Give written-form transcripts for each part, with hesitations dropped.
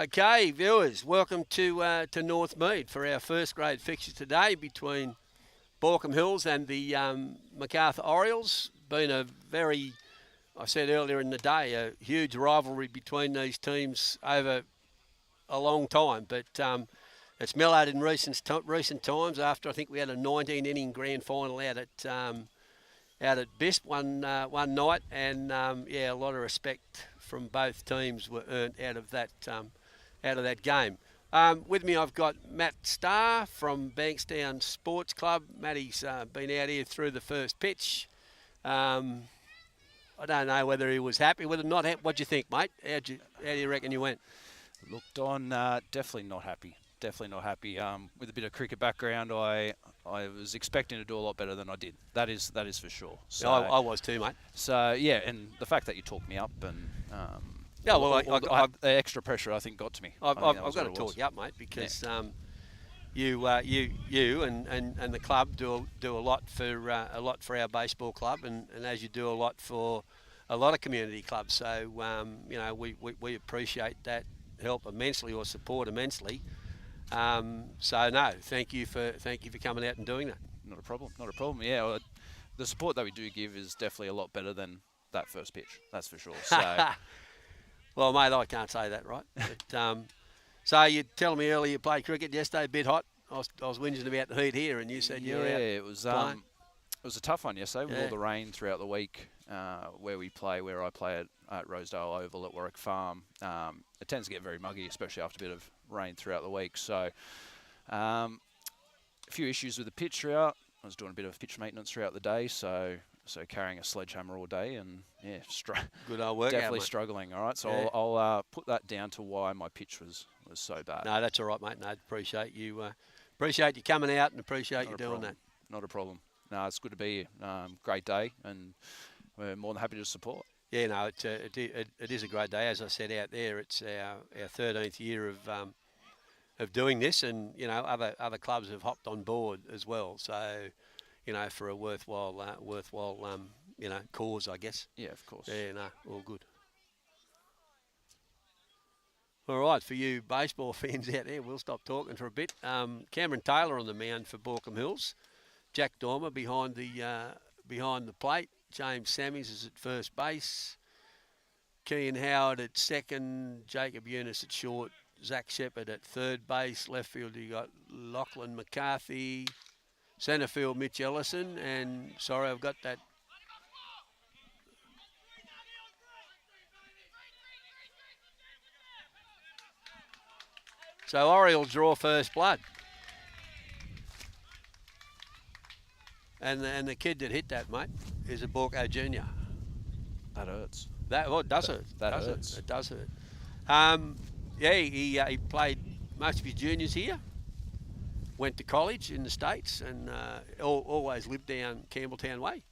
Okay, viewers, welcome to Northmead for our first grade fixture today between Baulkham Hills and the Macarthur Orioles. Been a very, I said earlier in the day, a huge rivalry between these teams over a long time, but it's mellowed in recent times after I think we had a 19-inning grand final out at Bisp one night, and a lot of respect from both teams were earned out of that game. With me, I've got Matt Starr from Bankstown Sports Club. Matty's been out here through the first pitch. I don't know whether he was happy, whether not happy. What do you think, mate? How do you reckon you went? Looked on, definitely not happy. Definitely not happy. With a bit of cricket background, I was expecting to do a lot better than I did. That is for sure. So, I was too, mate. So yeah, and the fact that you talked me up and the extra pressure I think got to me. I've got to talk you up, mate, because you and the club do a lot for our baseball club, and as you do a lot for a lot of community clubs. So we appreciate that help immensely, or support immensely. So no, thank you for coming out and doing that. Not a problem. Not a problem. Yeah, well, the support that we do give is definitely a lot better than that first pitch. That's for sure. So. Well, mate, I can't say that, right? But, so you telling me earlier you played cricket yesterday, a bit hot. I was whinging about the heat here, and you said you were out. Yeah, it was a tough one yesterday with all the rain throughout the week. Where I play at Rosedale Oval at Warwick Farm. It tends to get very muggy, especially after a bit of rain throughout the week. So a few issues with the pitch throughout. I was doing a bit of pitch maintenance throughout the day, so carrying a sledgehammer all day, and good old work. Definitely struggling. All right, so yeah. I'll put that down to why my pitch was so bad. No, that's all right, mate. No, appreciate you coming out, and appreciate you doing that. Not a problem. No, it's good to be here. Great day, and we're more than happy to support. Yeah, no, it is a great day. As I said out there, it's our 13th year of doing this, and other clubs have hopped on board as well. So, for a worthwhile cause, I guess. Yeah, of course. Yeah, no, all good. All right, for you baseball fans out there, we'll stop talking for a bit. Cameron Taylor on the mound for Baulkham Hills. Jack Dormer behind the plate. James Sammies is at first base. Kean Howard at second. Jacob Eunice at short. Zach Shepherd at third base. Left field, you got Lachlan McCarthy. Centre field, Mitch Ellison. And, sorry, I've got that. So Orioles draw first blood. And the kid that hit that, mate, is a Baulkham junior. That hurts. It does hurt. That hurts. It does hurt. He played most of his juniors here. Went to college in the States, and always lived down Campbelltown Way.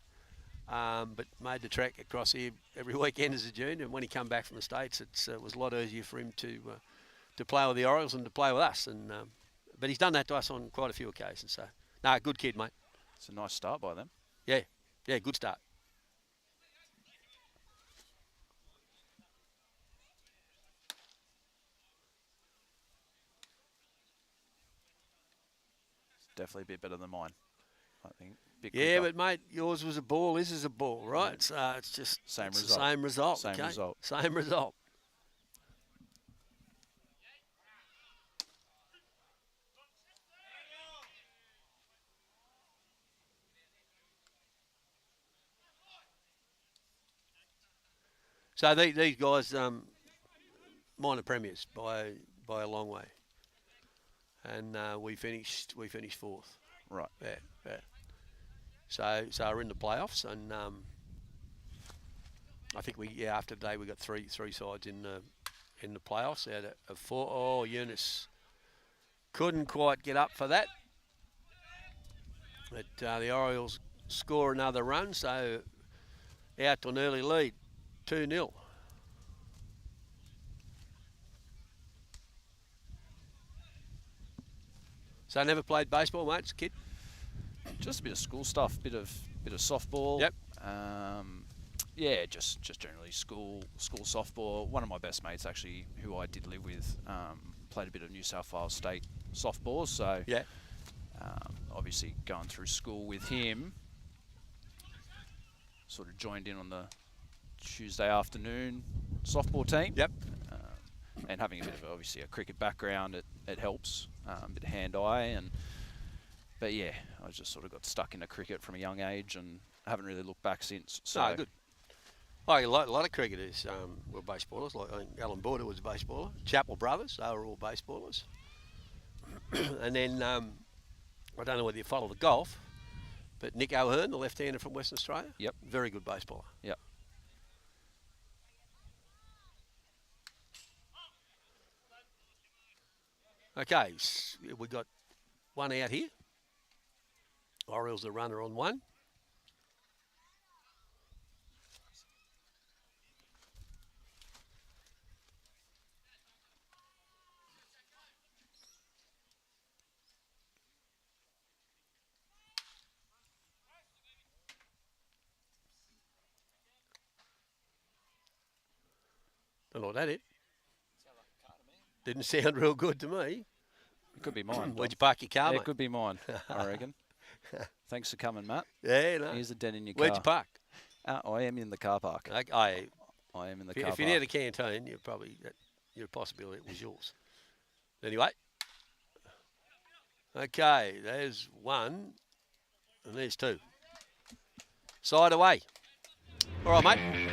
But made the trek across here every weekend as a junior. And when he come back from the States, it was a lot easier for him to play with the Orioles and to play with us. And but he's done that to us on quite a few occasions. So, no, good kid, mate. It's a nice start by them. Yeah, good start. Definitely a bit better than mine, I think. But mate, yours was a ball. This is a ball, right? It's just same result. The same result. Same okay? result. Same result. So these guys, minor premiers by a long way, and we finished fourth. Right. Yeah. So we're in the playoffs, and I think after today we got three sides in the playoffs out of four. Oh, Eunice couldn't quite get up for that, but the Orioles score another run, so out to an early lead. 2-0. So never played baseball, mate, as a kid? Just a bit of school stuff, bit of softball. Yep. Yeah, just generally school softball. One of my best mates actually, who I did live with, played a bit of New South Wales State softball. So Yeah. obviously going through school with him, sort of joined in on the Tuesday afternoon softball team. Yep. And having a bit of obviously a cricket background, it helps. A bit of hand-eye but yeah, I just sort of got stuck into cricket from a young age and haven't really looked back since. So No, good. Oh, a lot of cricketers were baseballers. Like I think Alan Border was a baseballer. Chappell brothers, they were all baseballers. And then I don't know whether you follow the golf, but Nick O'Hearn, the left-hander from Western Australia. Yep. Very good baseballer. Yep. Okay, we got one out here. Orioles the runner on one. Don't know what that is. Didn't sound real good to me. It could be mine. Where'd you park your car, Yeah, mate? it could be mine, I reckon. Thanks for coming, Matt. Yeah, no. Here's a dent in your car. Where'd you park? I am in the car park. I I am in the car if park. you're near the canteen, you're a possibility it was yours. Anyway. Okay, there's one, and there's two. Side away. All right, mate.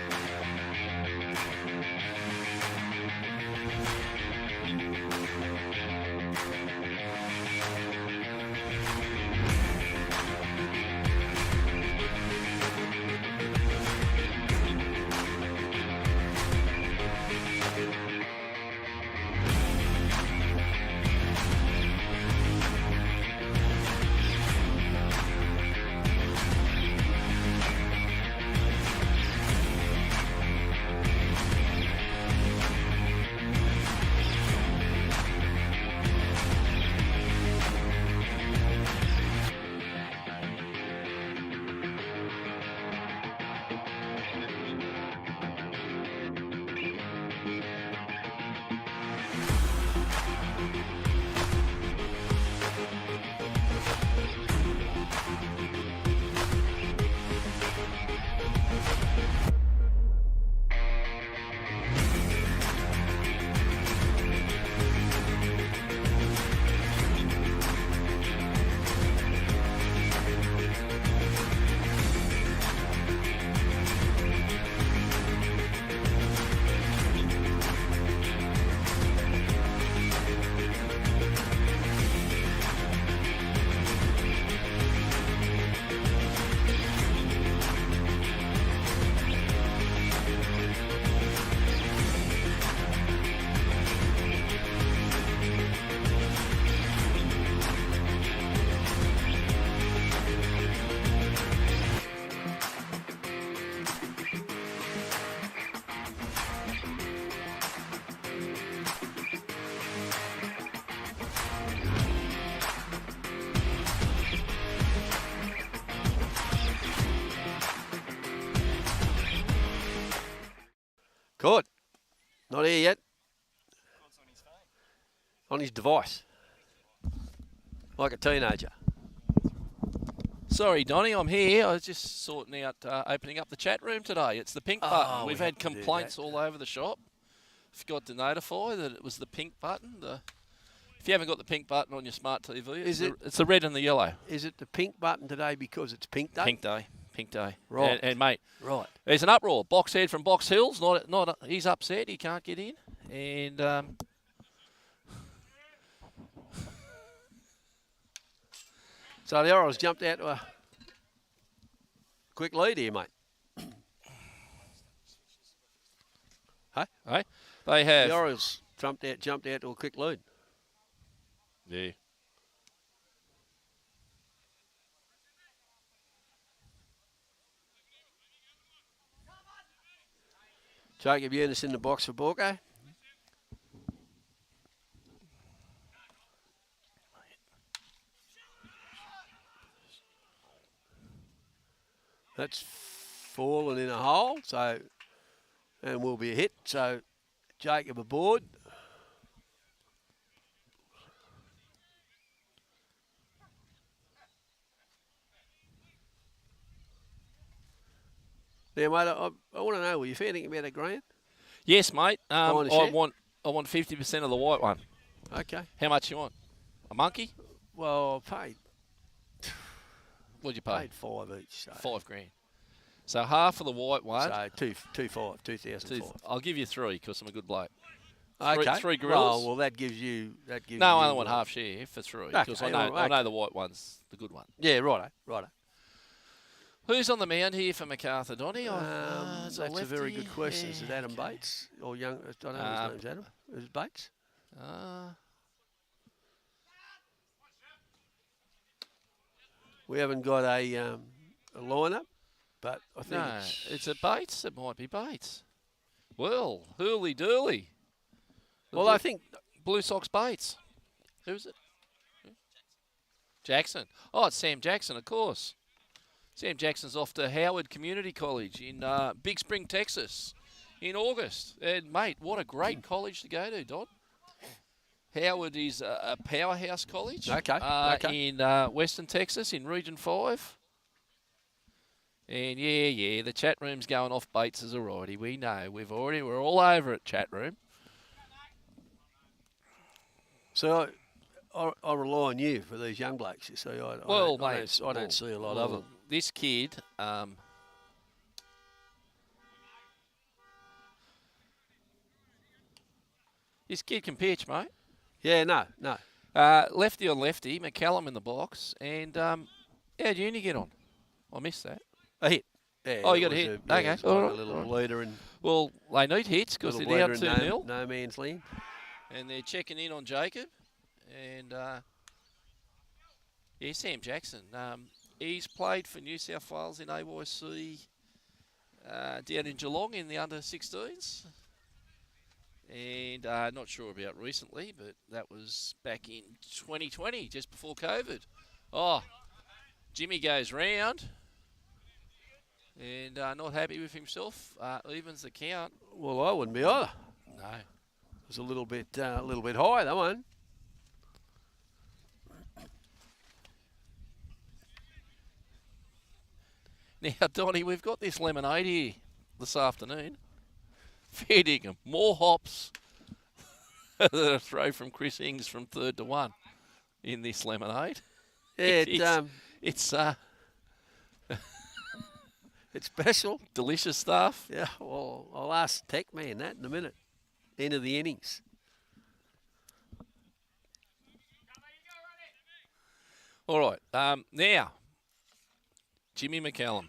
Good. Not here yet. On his device. Like a teenager. Sorry, Donnie, I'm here. I was just sorting out opening up the chat room today. It's the pink button. We've had complaints all over the shop. Forgot to notify that it was the pink button. If you haven't got the pink button on your smart TV, it's the red and the yellow. Is it the pink button today because it's pink day? Pink day. Pink day. Right. And mate, right. There's an uproar. Boxhead from Box Hills. He's upset. He can't get in. And so the Orioles jumped out to a quick lead here, mate. Hey, they have. The Orioles jumped out to a quick lead. Yeah. Jacob Eunice in the box for Baulkham. That's fallen in a hole, so and will be a hit. So Jacob aboard. Now, mate, I want to know, were you fair thinking about a grand? Yes, mate. I Buying a share? want 50% of the white one. Okay. How much you want? A monkey? Well, I paid. What'd you pay? Paid 5 each. So. $5,000. So half of the white one. So 2,500. I'll give you 3 because I'm a good bloke. Okay. Three gorillas. Well, that gives you. No, I only want half share for 3 because Okay, I know the white one's the good one. Yeah, righto. Who's on the mound here for Macarthur, Donny? That's a very good question. Is it Adam Bates or young? I don't know his name's Adam. Is it Bates? We haven't got a lineup, but I think it's a Bates. It might be Bates. Well, hurly-durly. I think Blue Sox Bates. Who's it? Jackson. Oh, it's Sam Jackson, of course. Sam Jackson's off to Howard Community College in Big Spring, Texas in August. And, mate, what a great college to go to, Don. Howard is a powerhouse college in Western Texas in Region 5. And, yeah, the chat room's going off Bates as a righty. We know. We're all over it, chat room. So I rely on you for these young blokes. You see, I don't see a lot of them. This kid, can pitch, mate. Yeah, no. Lefty on lefty, McCallum in the box, and how'd Uni get on? I missed that. A hit. Yeah, you got a hit. Okay. A little bleeder and. Well, they need hits because they're down 2-0. No man's land. And they're checking in on Jacob, and Sam Jackson. He's played for New South Wales in AYC down in Geelong in the under-16s. And not sure about recently, but that was back in 2020, just before COVID. Oh, Jimmy goes round and not happy with himself. Evens the count. Well, I wouldn't be either. No. It was a little bit high, that one. Now, Donnie, we've got this lemonade here this afternoon. Fair dinkum. More hops than a throw from Chris Ings from 3rd to 1 in this lemonade. Yeah, it's special. Delicious stuff. Yeah, well, I'll ask Tech Man that in a minute. End of the innings. All right. Now, Jimmy McCallum.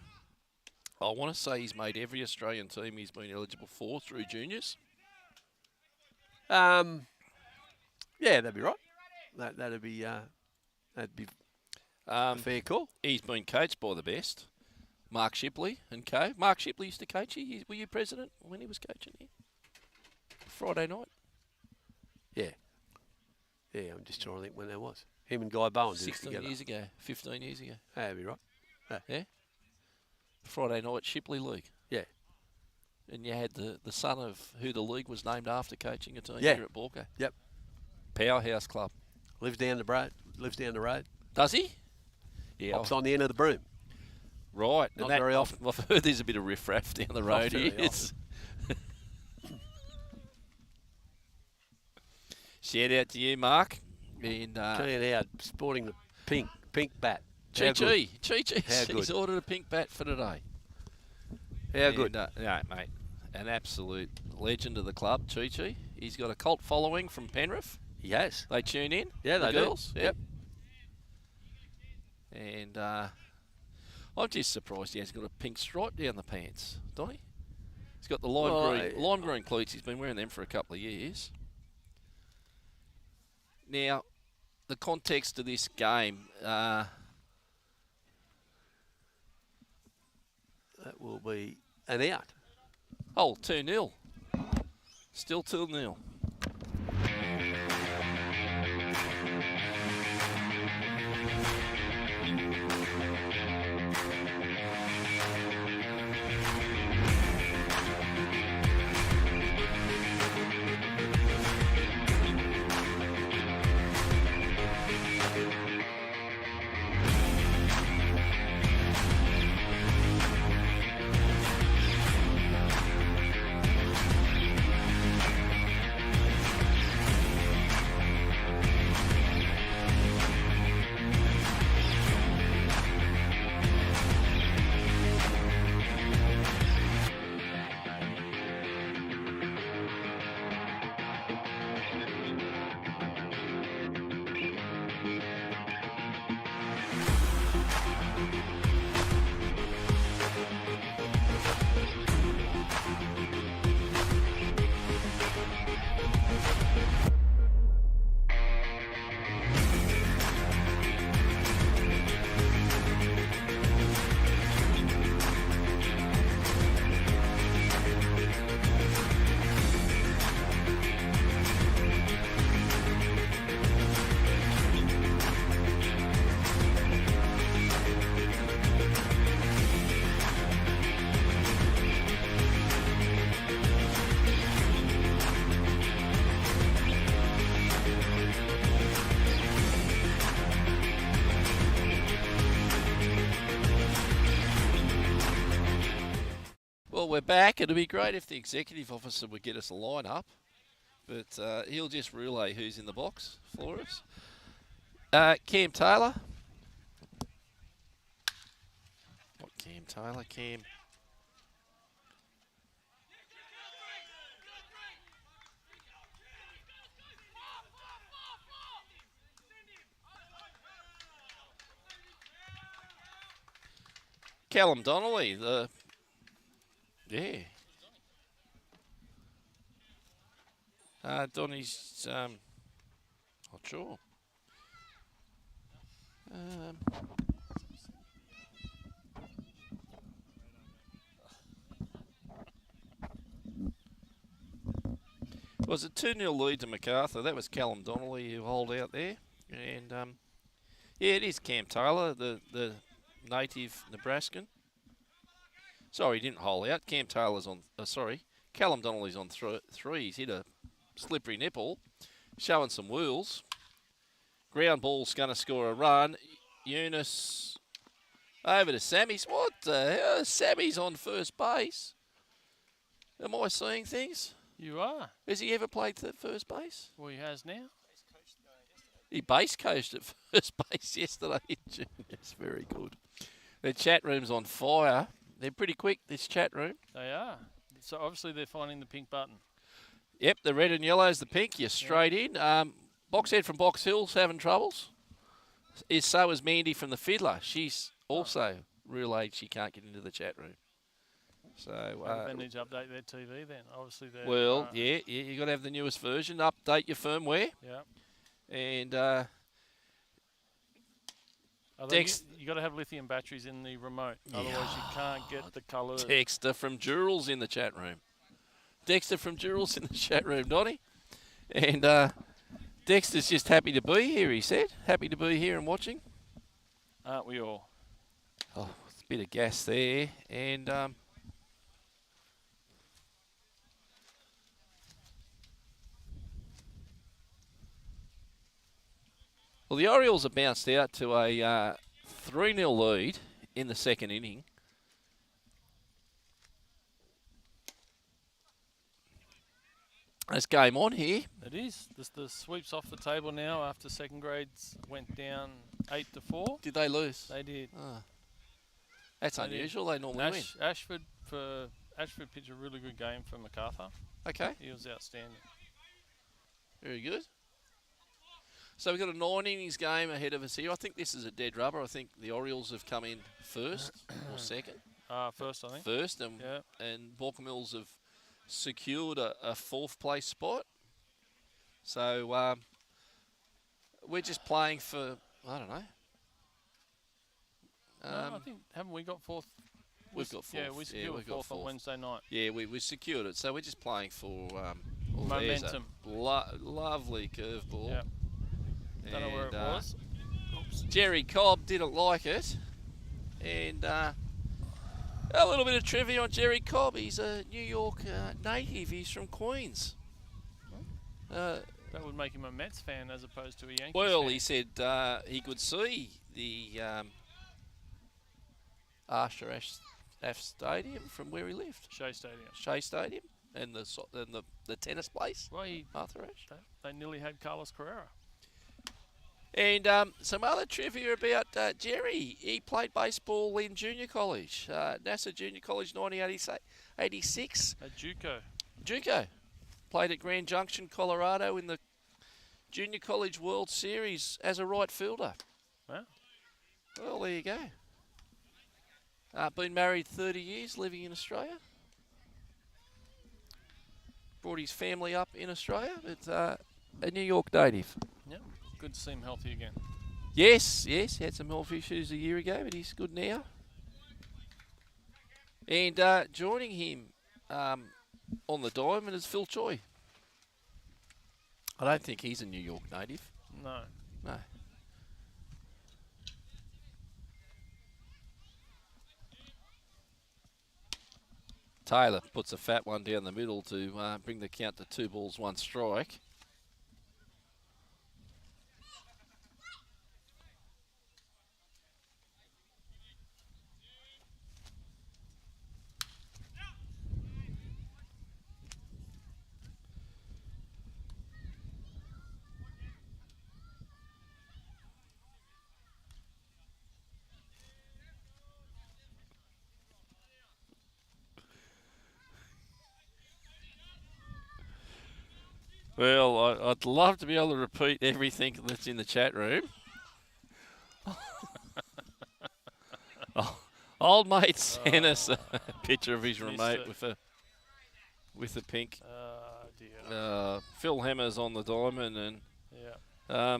I want to say he's made every Australian team he's been eligible for through juniors. Yeah, that'd be right. That'd be a fair call. He's been coached by the best, Mark Shipley and co. Mark Shipley used to coach you. Were you president when he was coaching you? Friday night. Yeah, I'm just trying to think when that was. Him and Guy Bowen did it 16 together. years ago, 15 years ago. That'd be right. Yeah. Friday night Shipley League. Yeah. And you had the son of who the league was named after coaching a team Yeah. here at Baulkham. Yep. Powerhouse club. Lives down the road. Does he? Yeah. Hops on the end of the broom. Right. Not very often. I've heard there's a bit of riffraff down the road here. Shout out to you, Mark. And Turning out sporting the pink bat. Chi-Chi. How good. He's ordered a pink bat for today. How good. No, mate. An absolute legend of the club, Chi-Chi. He's got a cult following from Penrith. He has. They tune in. Yeah, the they girls. do. Yep. And I'm just surprised he hasn't got a pink stripe down the pants, Donny. He's got the lime green cleats. He's been wearing them for a couple of years. Now, the context of this game. That will be an out. Oh, 2-0. Still 2-0. we're back. It'd be great if the executive officer would get us a line-up, but he'll just relay who's in the box for us. Cam Taylor. Not Cam Taylor, Cam. Callum Donnelly, Donny's, not sure. Was a 2-0 lead to Macarthur. That was Callum Donnelly who holed out there. And, yeah, it is Cam Taylor, the native Nebraskan. Sorry, he didn't hole out. Cam Taylor's on, Callum Donnelly's on three. He's hit a slippery nipple, showing some wheels. Ground ball's going to score a run. Eunice over to Sammy's. What the hell? Sammy's on first base. Am I seeing things? You are. Has he ever played first base? Well, he has now. He base coached at first base yesterday in juniors. Very good. The chat room's on fire. They're pretty quick, this chat room. They are. So obviously they're finding the pink button. Yep, the red and yellow's the pink. You're straight in. Boxhead from Box Hill's having troubles. So is Mandy from the Fiddler. She's also relayed she can't get into the chat room. So they need to update their TV then. Obviously they're... Well, yeah, you got to have the newest version. Update your firmware. Yeah. And you got to have lithium batteries in the remote. Otherwise you can't get the colour. Dexter from Jurals in the chat room. Dexter from Jurals in the chat room, Donny. And Dexter's just happy to be here, he said. Happy to be here and watching. Aren't we all? Oh, it's a bit of gas there. And well, the Orioles have bounced out to a 3-0 lead in the second inning. There's game on here. It is. The sweep's off the table now after second grades went down 8-4. Did they lose? They did. Oh. That's unusual. They normally win. Ashford pitched a really good game for Macarthur. Okay. He was outstanding. Very good. So we've got a 9 innings game ahead of us here. I think this is a dead rubber. I think the Orioles have come in first or second. First, I think. First, and Baulkham Hills have secured a fourth place spot. So we're just playing for, I don't know. No, I think, haven't we got fourth? We've got fourth. Yeah, we secured fourth on Wednesday night. Yeah, we secured it. So we're just playing for momentum. Lovely curveball. Yep. Don't know where it was. Oops. Jerry Cobb didn't like it. And a little bit of trivia on Jerry Cobb. He's a New York native. He's from Queens. That would make him a Mets fan as opposed to a Yankees Well, fan. he said he could see the Arthur Ashe Stadium from where he lived. Shea Stadium. Shea Stadium and the tennis place. Well, Arthur Ashe. They nearly had Carlos Carrera. And some other trivia about Jerry. He played baseball in junior college, NASA Junior College 1986. At JUCO. JUCO. Played at Grand Junction, Colorado in the Junior College World Series as a right fielder. Wow. Well, there you go. Been married 30 years, living in Australia. Brought his family up in Australia, but a New York native. Yep. Good to see him healthy again. Yes, he had some health issues a year ago, but he's good now. And joining him on the diamond is Phil Choi. I don't think he's a New York native. No. No. Taylor puts a fat one down the middle to bring the count to 2 balls, 1 strike. Well, I'd love to be able to repeat everything that's in the chat room. Old mate sent us a picture of his remote with the pink. Dear. Phil Hammer's on the diamond, and Yeah.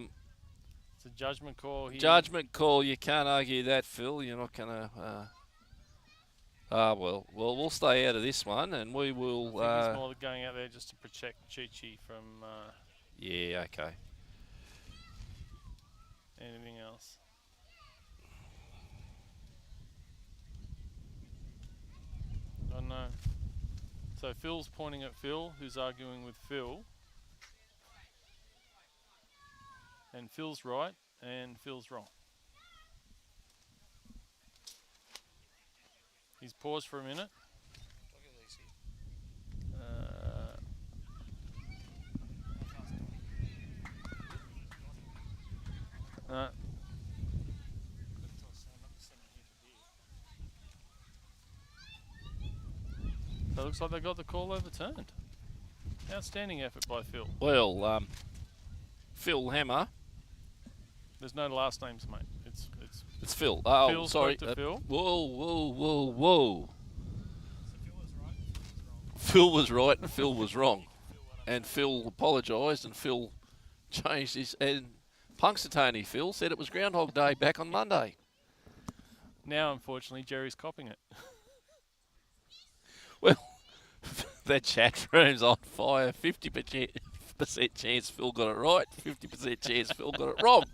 It's a judgment call here. Judgment call. You can't argue that, Phil. You're not going to. Well, we'll stay out of this one, and we will. I think he's more going out there just to protect Chi-Chi from. Yeah. Okay. Anything else? I don't know. So Phil's pointing at Phil, who's arguing with Phil. And Phil's right, and Phil's wrong. He's paused for a minute. So it looks like they got the call overturned. Outstanding effort by Phil. Well, Phil Hammer. There's no last names, mate. It's Phil. Oh, Phil sorry. spoke to Phil. Whoa. Phil was right and Phil was wrong. And Phil apologised and Phil changed his... And Punxsutawney Phil said it was Groundhog Day back on Monday. Now, unfortunately, Jerry's copying it. Well, that chat room's on fire. 50% chance Phil got it right, 50% chance Phil got it wrong.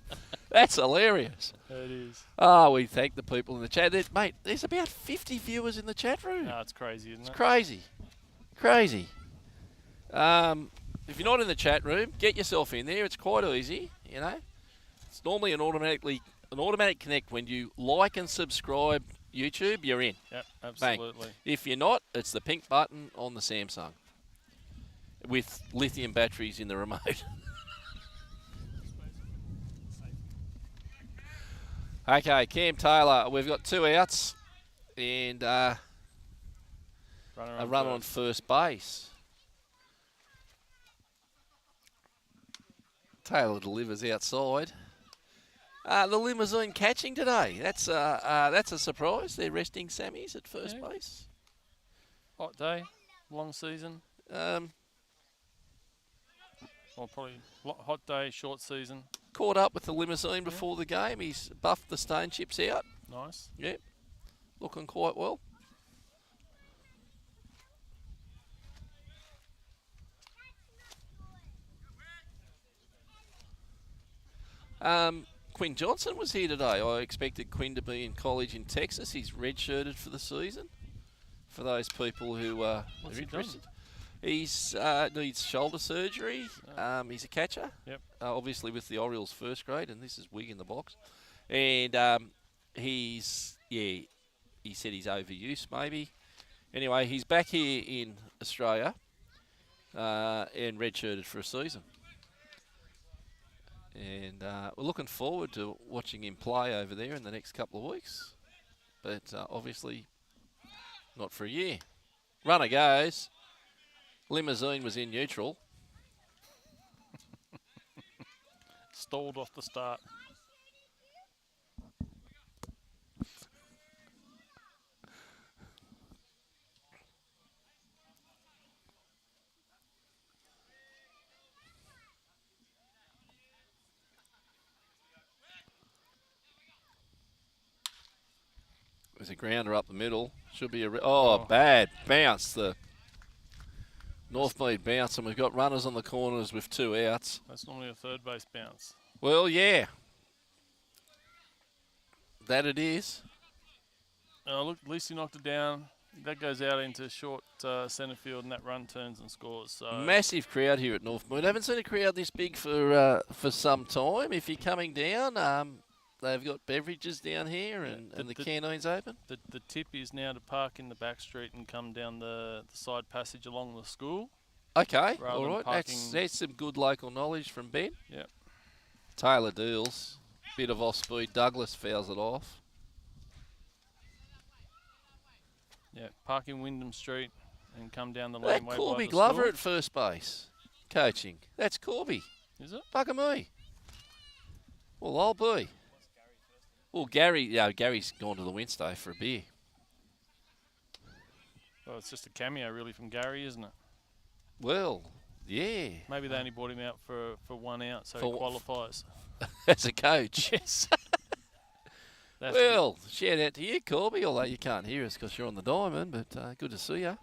That's hilarious. It is. Oh, we thank the people in the chat. Mate, there's about 50 viewers in the chat room. No, it's crazy, isn't it? It's crazy. Crazy. If you're not in the chat room, get yourself in there. It's quite easy, you know. It's normally an automatic connect when you like and subscribe YouTube, you're in. Yep, absolutely. Bang. If you're not, it's the pink button on the Samsung with lithium batteries in the remote. Okay, Cam Taylor, we've got 2 outs and a run on first base. Taylor delivers outside. The limousine catching today. That's a surprise. They're resting Sammys at first base. Hot day, long season. Well, probably hot day, short season. Caught up with the limousine before the game. He's buffed the stone chips out. Nice. Yep. Looking quite well. Quinn Johnson was here today. I expected Quinn to be in college in Texas. He's redshirted for the season. For those people who are interested. He's needs shoulder surgery. He's a catcher. Yep. Obviously with the Orioles first grade, and this is Wig in the box. And he said he's overuse maybe. Anyway, he's back here in Australia and redshirted for a season. And we're looking forward to watching him play over there in the next couple of weeks. But obviously not for a year. Runner goes. Limousine was in neutral. Stalled off the start. There's a grounder up the middle. Should be a... bad bounce. The Northmead bounce, and we've got runners on the corners with 2 outs. That's normally a third base bounce. Well, yeah. That it is. Look, at least he knocked it down. That goes out into short centre field, and that run turns and scores. So massive crowd here at Northmead. Haven't seen a crowd this big for some time. If you're coming down, they've got beverages down here, and the canteen's open. The tip is now to park in the back street and come down the side passage along the school. Okay, all right. That's some good local knowledge from Ben. Yep. Taylor deals. Bit of off-speed. Douglas fouls it off. Yeah, park in Wyndham Street and come down the laneway. That Corby Glover at first base. coaching. That's Corby. Is it? Bugger me. Well, I'll be. Well, Gary's gone to the Wednesday for a beer. Well, it's just a cameo, really, from Gary, isn't it? Well, yeah. Maybe they only brought him out for 1 out, so For- he qualifies. As a coach. Yes. Well, shout out to you, Corby, although you can't hear us because you're on the diamond, but good to see you.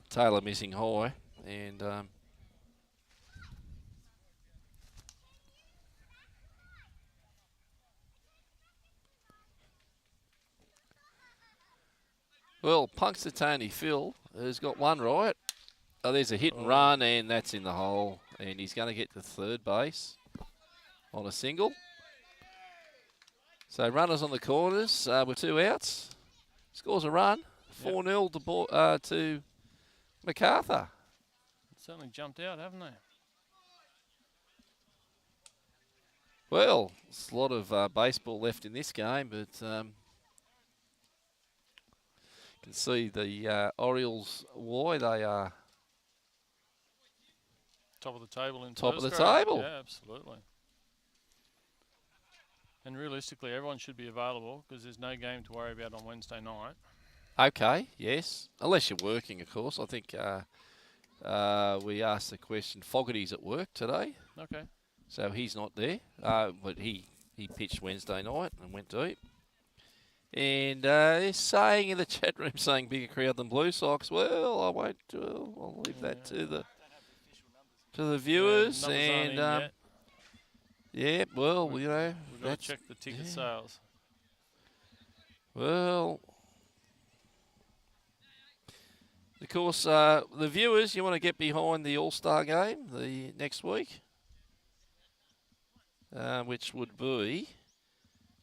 Taylor missing high, and well, Punxsutawney Phil has got one right. Oh, there's a hit and run, and that's in the hole, and he's going to get to third base on a single. So runners on the corners with 2 outs. Scores a run, 4-0 to Macarthur. Certainly jumped out, haven't they? Well, there's a lot of baseball left in this game, but you can see the Orioles, why they are Top of the table in top of the first grade. table. Yeah, absolutely. And realistically, everyone should be available because there's no game to worry about on Wednesday night. Okay, yes. Unless you're working, of course. I think we asked the question. Fogarty's at work today, Okay. so he's not there. But he pitched Wednesday night and went deep. And they're saying in the chat room, saying bigger crowd than Blue Sox. Well, I won't. I'll leave that to the viewers. Yeah, numbers aren't in And yet. yeah, well, you know, We've got to check the ticket sales. Well, of course, the viewers, you want to get behind the All-Star game the next week, which would be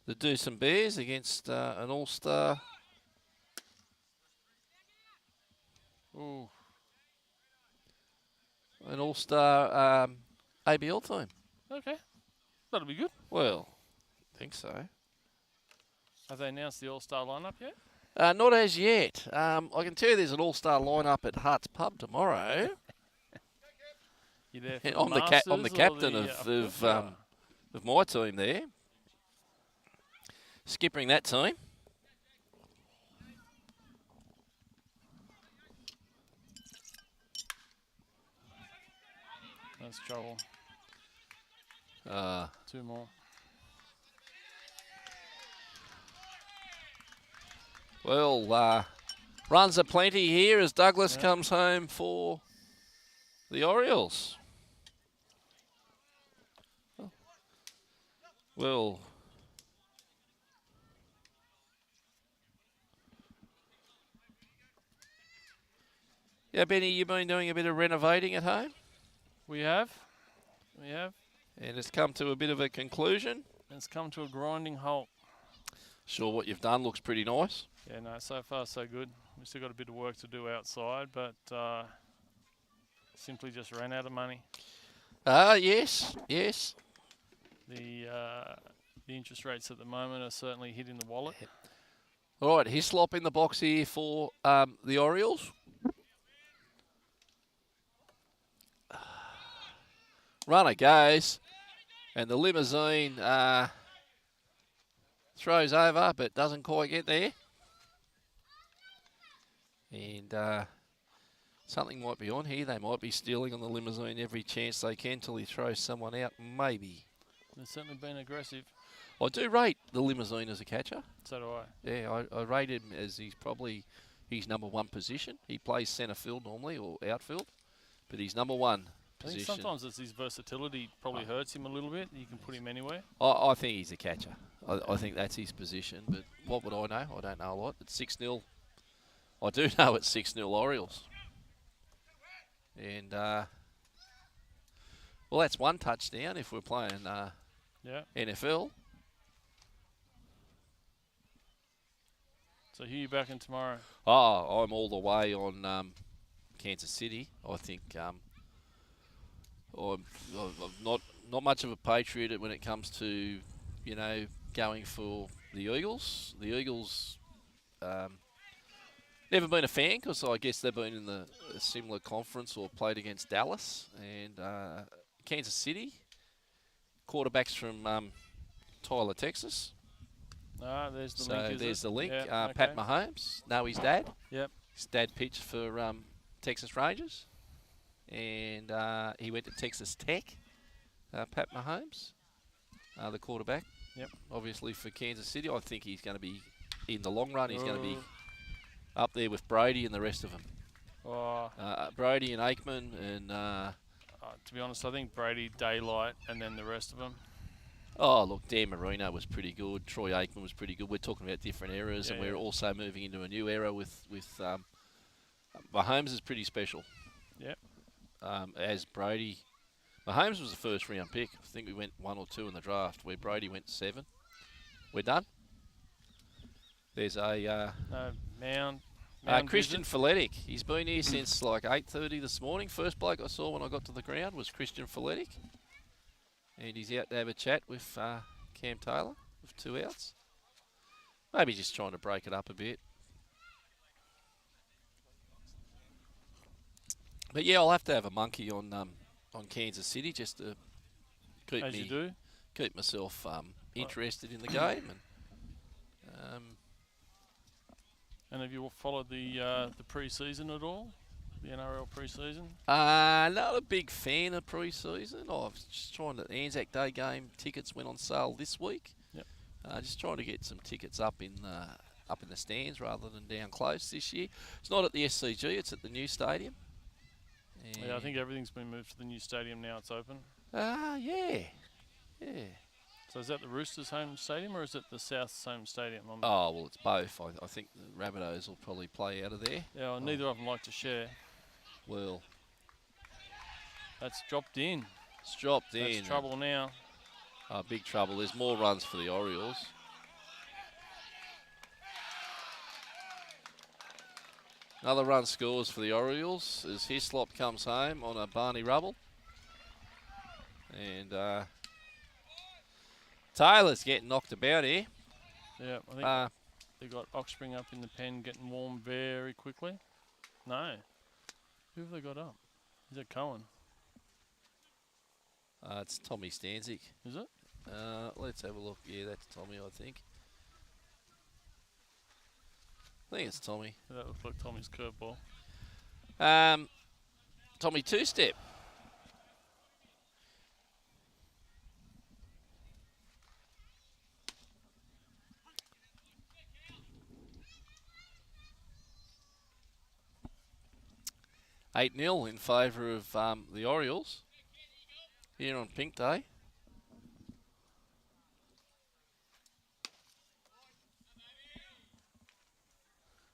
the Doosan Bears against an All-Star. Ooh. An All-Star ABL team. Okay. That'll be good. Well, I think so. Have they announced the All-Star lineup yet? Not as yet. I can tell you there's an All-Star lineup at Hart's Pub tomorrow. You there for And the I'm the Masters or captain the, of my team there. Skippering that team. That's trouble. 2 more. Well, runs are plenty here as Douglas comes home for the Orioles. Well, yeah, Benny, you've been doing a bit of renovating at home, We have. and it's come to a bit of a conclusion. And it's come to a grinding halt. Sure, what you've done looks pretty nice. Yeah, no, so far so good. We've still got a bit of work to do outside, but simply just ran out of money. Yes. The interest rates at the moment are certainly hitting the wallet. All right, Hislop in the box here for the Orioles. Runner goes, and the limousine throws over, but doesn't quite get there. And something might be on here. They might be stealing on the limousine every chance they can till he throws someone out, maybe. They've certainly been aggressive. I do rate the limousine as a catcher. So do I. Yeah, I rate him as he's probably his number one position. He plays centre field normally or outfield, but he's number one I think position. sometimes it's his versatility probably hurts him a little bit. You can put him anywhere. I think he's a catcher. I think that's his position, but what would I know? I don't know a lot. It's 6-0. I do know it's 6-0 Orioles. And, well, that's one touchdown if we're playing NFL. So who you back in tomorrow? Oh, I'm all the way on Kansas City. I think I'm not much of a patriot when it comes to, going for the Eagles. The Eagles Never been a fan because I guess they've been in a similar conference or played against Dallas and Kansas City. Quarterbacks from Tyler, Texas. There's the link. There's the link. Yeah, okay. Pat Mahomes. Know his dad. Yep. His dad pitched for Texas Rangers, and he went to Texas Tech. Pat Mahomes, the quarterback. Yep. Obviously for Kansas City, I think he's going to be in the long run. He's going to be up there with Brady and the rest of them. Brady and Aikman and. To be honest, I think Brady, Daylight, and then the rest of them. Oh, look, Dan Marino was pretty good. Troy Aikman was pretty good. We're talking about different eras, and we're also moving into a new era with Mahomes is pretty special. Yep. As Brady, Mahomes was the first round pick. I think we went 1 or 2 in the draft, where Brady went 7. We're done. There's a Mound Christian Folletic. He's been here since like 8:30 this morning. First bloke I saw when I got to the ground was Christian Folletic. And he's out to have a chat with Cam Taylor with 2 outs. Maybe just trying to break it up a bit. But yeah, I'll have to have a monkey on Kansas City just to keep myself interested in the game. And have you followed the pre-season at all? The NRL pre-season? Not a big fan of pre-season. I was just trying to. Anzac Day game tickets went on sale this week. Yep. Just trying to get some tickets up in the stands rather than down close this year. It's not at the SCG. It's at the new stadium. Yeah, I think everything's been moved to the new stadium now. It's open. Yeah. So is that the Roosters' home stadium or is it the South's home stadium? Oh, well, it's both. I think the Rabbitohs will probably play out of there. Yeah, well, neither of them like to share. Well, that's dropped in. It's dropped in. That's trouble now. Big trouble. There's more runs for the Orioles. Another run scores for the Orioles as Hislop comes home on a Barney Rubble. And Taylor's getting knocked about here. Yeah, I think they got Oxspring up in the pen getting warm very quickly. No. Who have they got up? Is it Cohen? It's Tommy Stanzik. Is it? Let's have a look. Yeah, that's Tommy, I think. I think it's Tommy. Yeah, that looks like Tommy's curveball. Tommy two-step. $8-0 in favour of the Orioles here on Pink Day.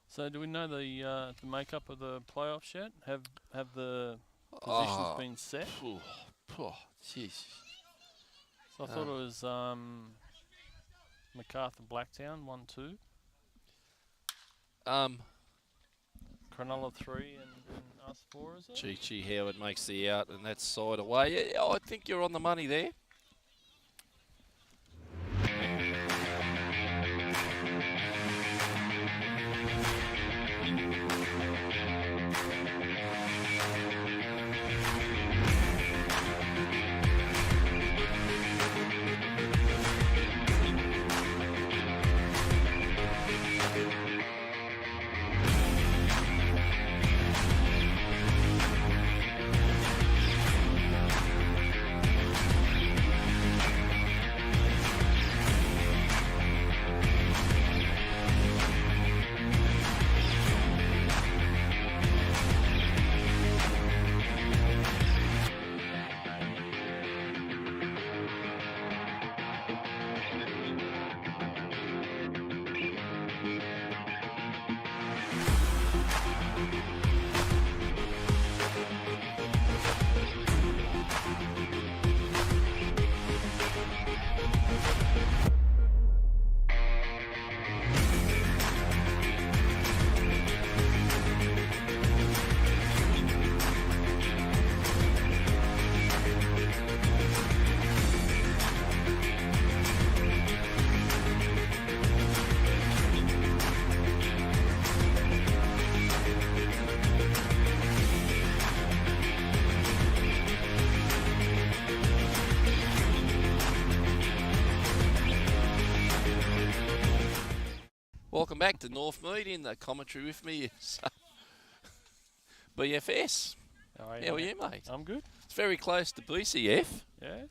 So do we know the makeup of the playoffs yet? Have the positions been set? Jeez. So I thought it was Macarthur Blacktown 1-2. Cronulla 3 and us 4, is it? Chi Howard makes the out, and that's side away. Yeah, I think you're on the money there. Welcome back to Northmead. In the commentary with me is BFS. How How are you, mate? I'm good. It's very close to BCF. Yeah.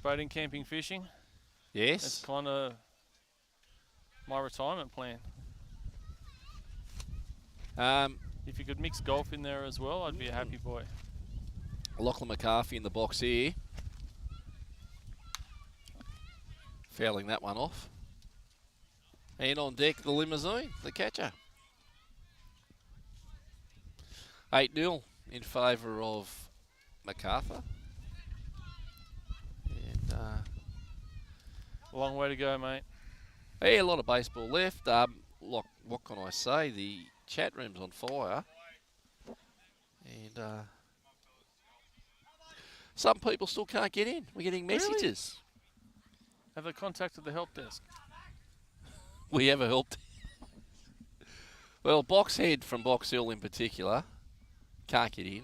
Boating, camping, fishing. Yes. It's kind of my retirement plan. If you could mix golf in there as well, I'd be a happy boy. Lachlan McCarthy in the box here. Fouling that one off. And on deck, the limousine, the catcher. 8-0 in favour of Macarthur. And A long way to go, mate. yeah, a lot of baseball left. Look, what can I say? The chat room's on fire. And some people still can't get in. We're getting messages. Have they contacted the help desk? We ever helped. Well, Boxhead from Box Hill in particular can't get in.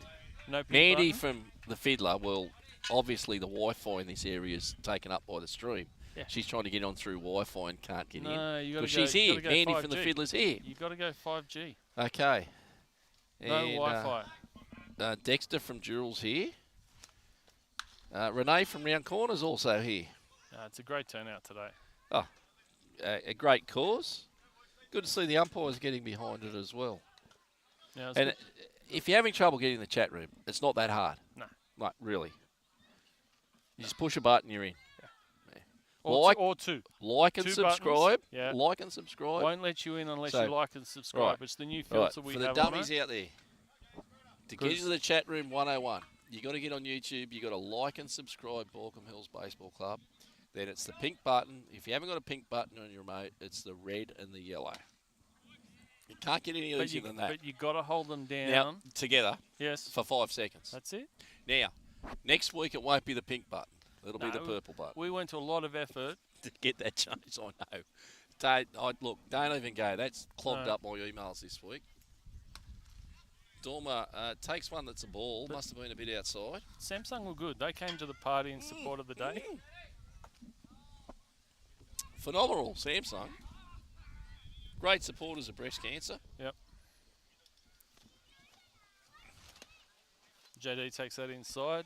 No pink Mandy button? from the Fiddler, well, obviously the Wi-Fi in this area is taken up by the stream. Yeah. She's trying to get on through Wi-Fi and can't get in. No, you got to Because go. she's here. Go Mandy 5G. from the Fiddler's here. You got to go 5G. Okay. No And, Wi-Fi. Dexter from Jewels here. Renee from Round Corner's also here. It's a great turnout today. Oh, a great cause. Good to see the umpires getting behind it as well. Yeah, it's And good. if you're having trouble getting in the chat room, it's not that hard. No. Like, really. You just push a button, you're in. Or Like, two. like and Two subscribe. buttons. Yeah. Like and subscribe. Won't let you in unless So, you like and subscribe. right. It's the new Right, filter we for the have on dummies it. out there, to get into the chat room 101, you got to get on YouTube. You got to like and subscribe Baulkham Hills Baseball Club. Then it's the pink button. If you haven't got a pink button on your remote, it's the red and the yellow. You can't get any easier than that. But you got to hold them down. Now, together Yes. for 5 seconds. That's it. Now, next week it won't be the pink button. It'll be No, the purple button. We went to a lot of effort. To get that changed, I know. Look, don't even go. That's clogged up my emails this week. Dormer takes one that's a ball. Must have been a bit outside. Samsung were good. They came to the party in support of the day. Phenomenal, Samsung. Great supporters of breast cancer. Yep. JD takes that inside.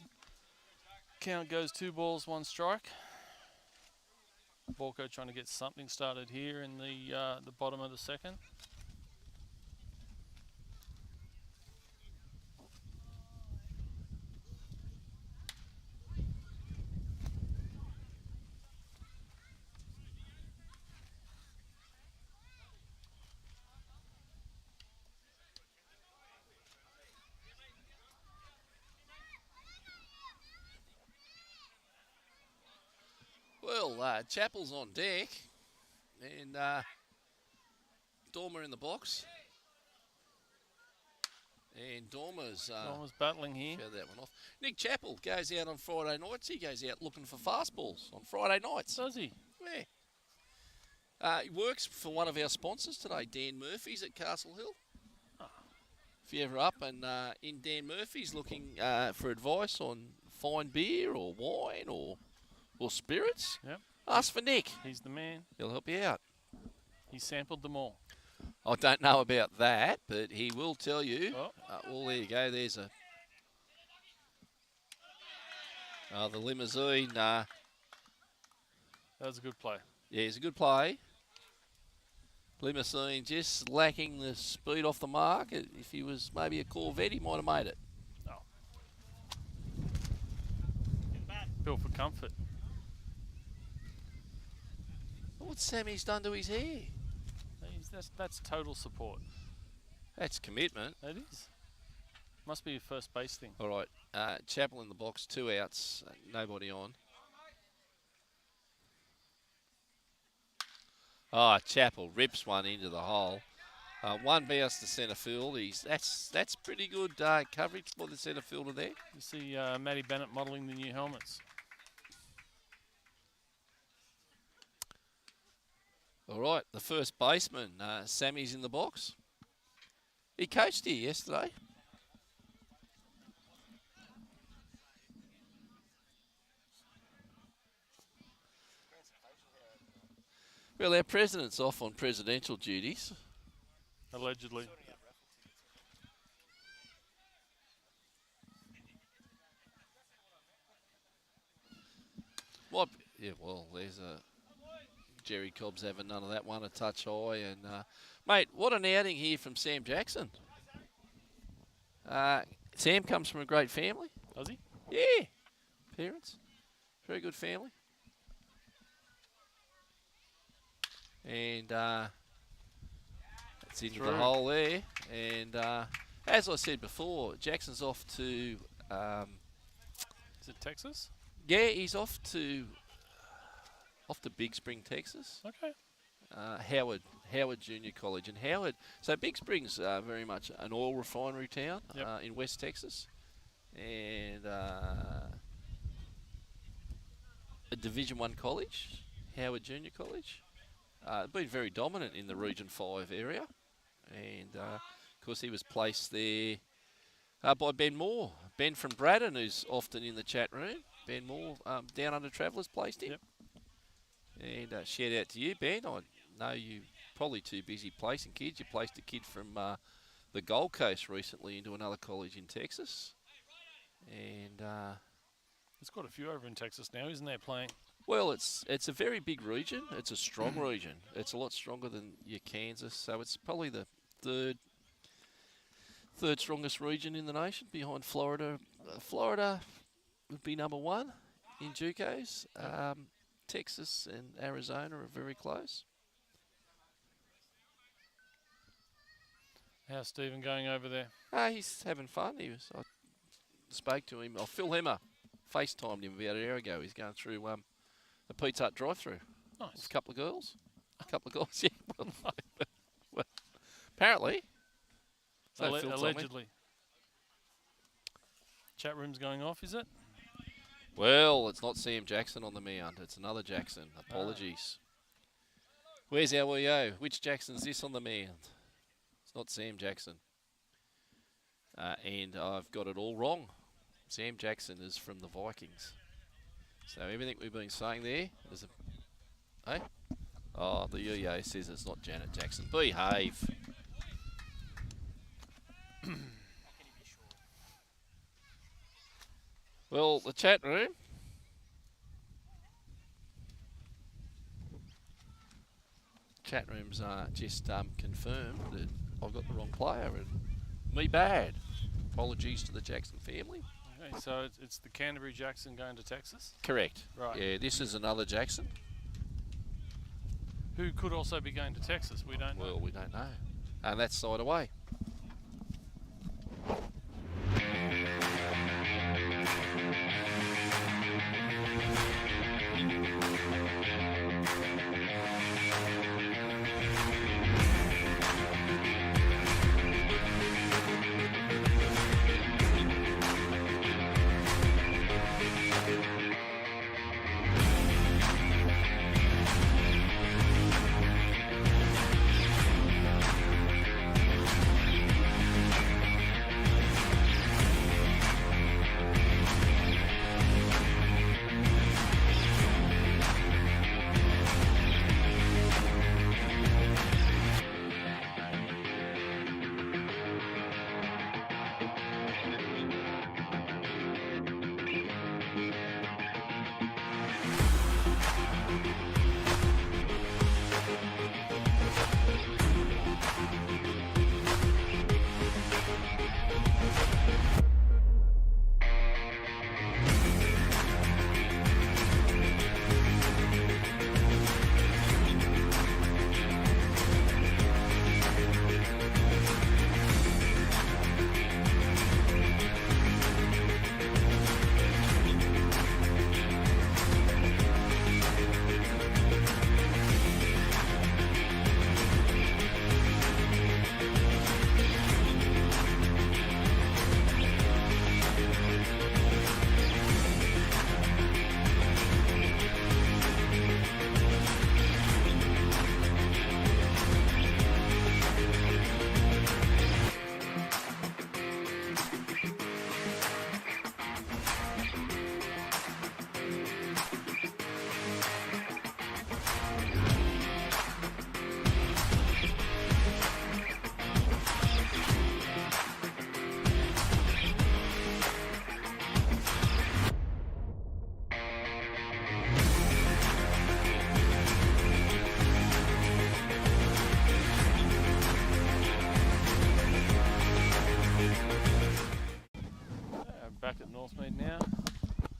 Count goes 2 balls, 1 strike. Baulkham trying to get something started here in the bottom of the second. Well, Chappell's on deck. And Dormer in the box. And Dormer's Almost battling here. showed that one off. Nick Chappell goes out on Friday nights. He goes out looking for fastballs on Friday nights. Does he? Yeah. He works for one of our sponsors today, Dan Murphy's at Castle Hill. If you're ever up and in Dan Murphy's looking for advice on fine beer or wine or spirits, Yep. ask for Nick. He's the man. He'll help you out. He sampled them all. I don't know about that, but he will tell you. Oh. Well, there you go. There's the limousine. That was a good play. Yeah, it's a good play. Limousine just lacking the speed off the mark. If he was maybe a Corvette, he might have made it. Built for comfort. What Sammy's done to his hair? That's total support. That's commitment. It is. Must be a first base thing. All right, Chappell in the box, 2 outs, nobody on. Oh, Chappell rips one into the hole. 1 bounce to centre field. That's pretty good coverage for the centre fielder there. You see Matty Bennett modelling the new helmets. All right, the first baseman, Sammy's in the box. He coached here yesterday. Well, our president's off on presidential duties. Allegedly. Yeah, well, there's a Jerry Cobb's having none of that one, a touch high. And, mate, what an outing here from Sam Jackson. Sam comes from a great family. Does he? Yeah. Parents. Very good family. And it's into the hole there. And as I said before, Jackson's off to... Is it Texas? Yeah, he's off to Big Spring, Texas. Okay. Howard Junior College. And Howard... So Big Spring's very much an oil refinery town in West Texas. And a Division 1 college, Howard Junior College. Been very dominant in the Region 5 area. And, of course, he was placed there by Ben Moore. Ben from Braddon, who's often in the chat room. Ben Moore, Down Under Travellers, placed him. Yep. And shout out to you, Ben. I know you're probably too busy placing kids. You placed a kid from the Gold Coast recently into another college in Texas. And there's quite a few over in Texas now, isn't there, playing? Well, it's a very big region. It's a strong region. It's a lot stronger than your Kansas. So it's probably the third strongest region in the nation, behind Florida. Florida would be number 1 in JUCOs. Texas and Arizona are very close. How's Stephen going over there? He's having fun. I spoke to him. Phil Hemmer FaceTimed him about an hour ago. He's going through the Pizza Hut drive-through. Nice. With a couple of girls. Yeah. Well, apparently. So Phil told me. Allegedly. Chat room's going off, is it? Well, it's not Sam Jackson on the mound. It's another Jackson. Apologies. Where's our WEO? Which Jackson's this on the mound? It's not Sam Jackson. And I've got it all wrong. Sam Jackson is from the Vikings. So everything we've been saying there is hey? Oh, the UEO says it's not Janet Jackson. Behave. Well, the chat room. Chat room's just confirmed that I've got the wrong player, and me bad. Apologies to the Jackson family. Okay, so it's the Canterbury Jackson going to Texas? Correct. Right. Yeah, this is another Jackson. Who could also be going to Texas? We don't know. Well, we don't know. And that's side away.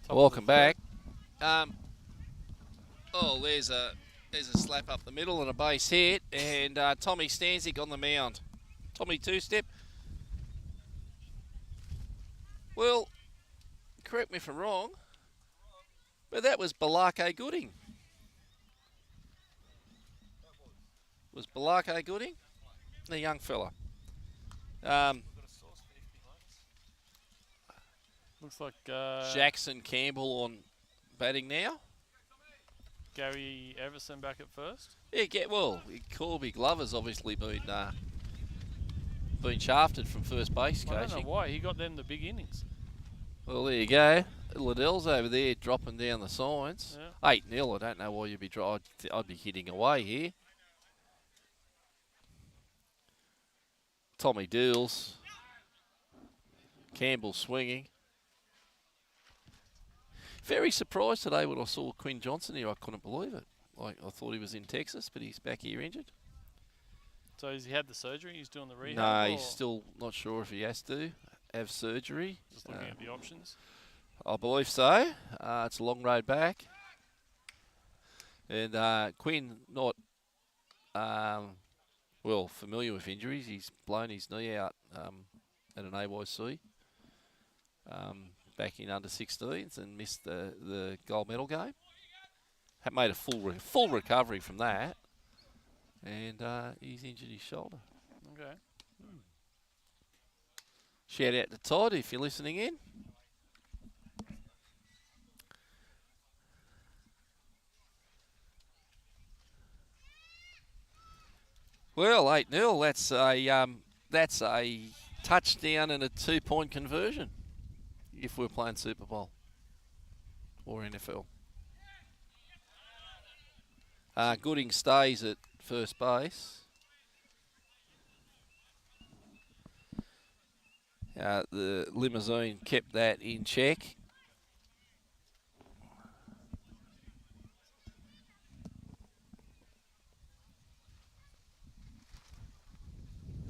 Welcome back. There's a slap up the middle and a base hit, and Tommy Stanzik on the mound. Tommy two-step. Well, correct me if I'm wrong, but that was Balake Gooding. Was Balake Gooding? The young fella. Looks like Jackson Campbell on batting now. Gary Everson back at first. Yeah, Corby Glover's obviously been shafted from first base I coaching. don't know why. He got them the big innings. Well, there you go. Liddell's over there dropping down the signs. Yeah. 8-0. I don't know why you'd be I'd be hitting away here. Tommy Deals. Campbell swinging. Very surprised today when I saw Quinn Johnson here. I couldn't believe it. Like, I thought he was in Texas, but he's back here injured. So has he had the surgery? He's doing the rehab? No, he's still not sure if he has to have surgery. Just looking at the options. I believe so. It's a long road back. And Quinn, not familiar with injuries. He's blown his knee out at an AYC back in under 16s and missed the gold medal game. Had made a full recovery from that, and he's injured his shoulder. Okay. Shout out to Todd if you're listening in. Well, 8-0. That's a touchdown and a 2-point conversion. If we're playing Super Bowl or NFL. Gooding stays at first base. The limousine kept that in check.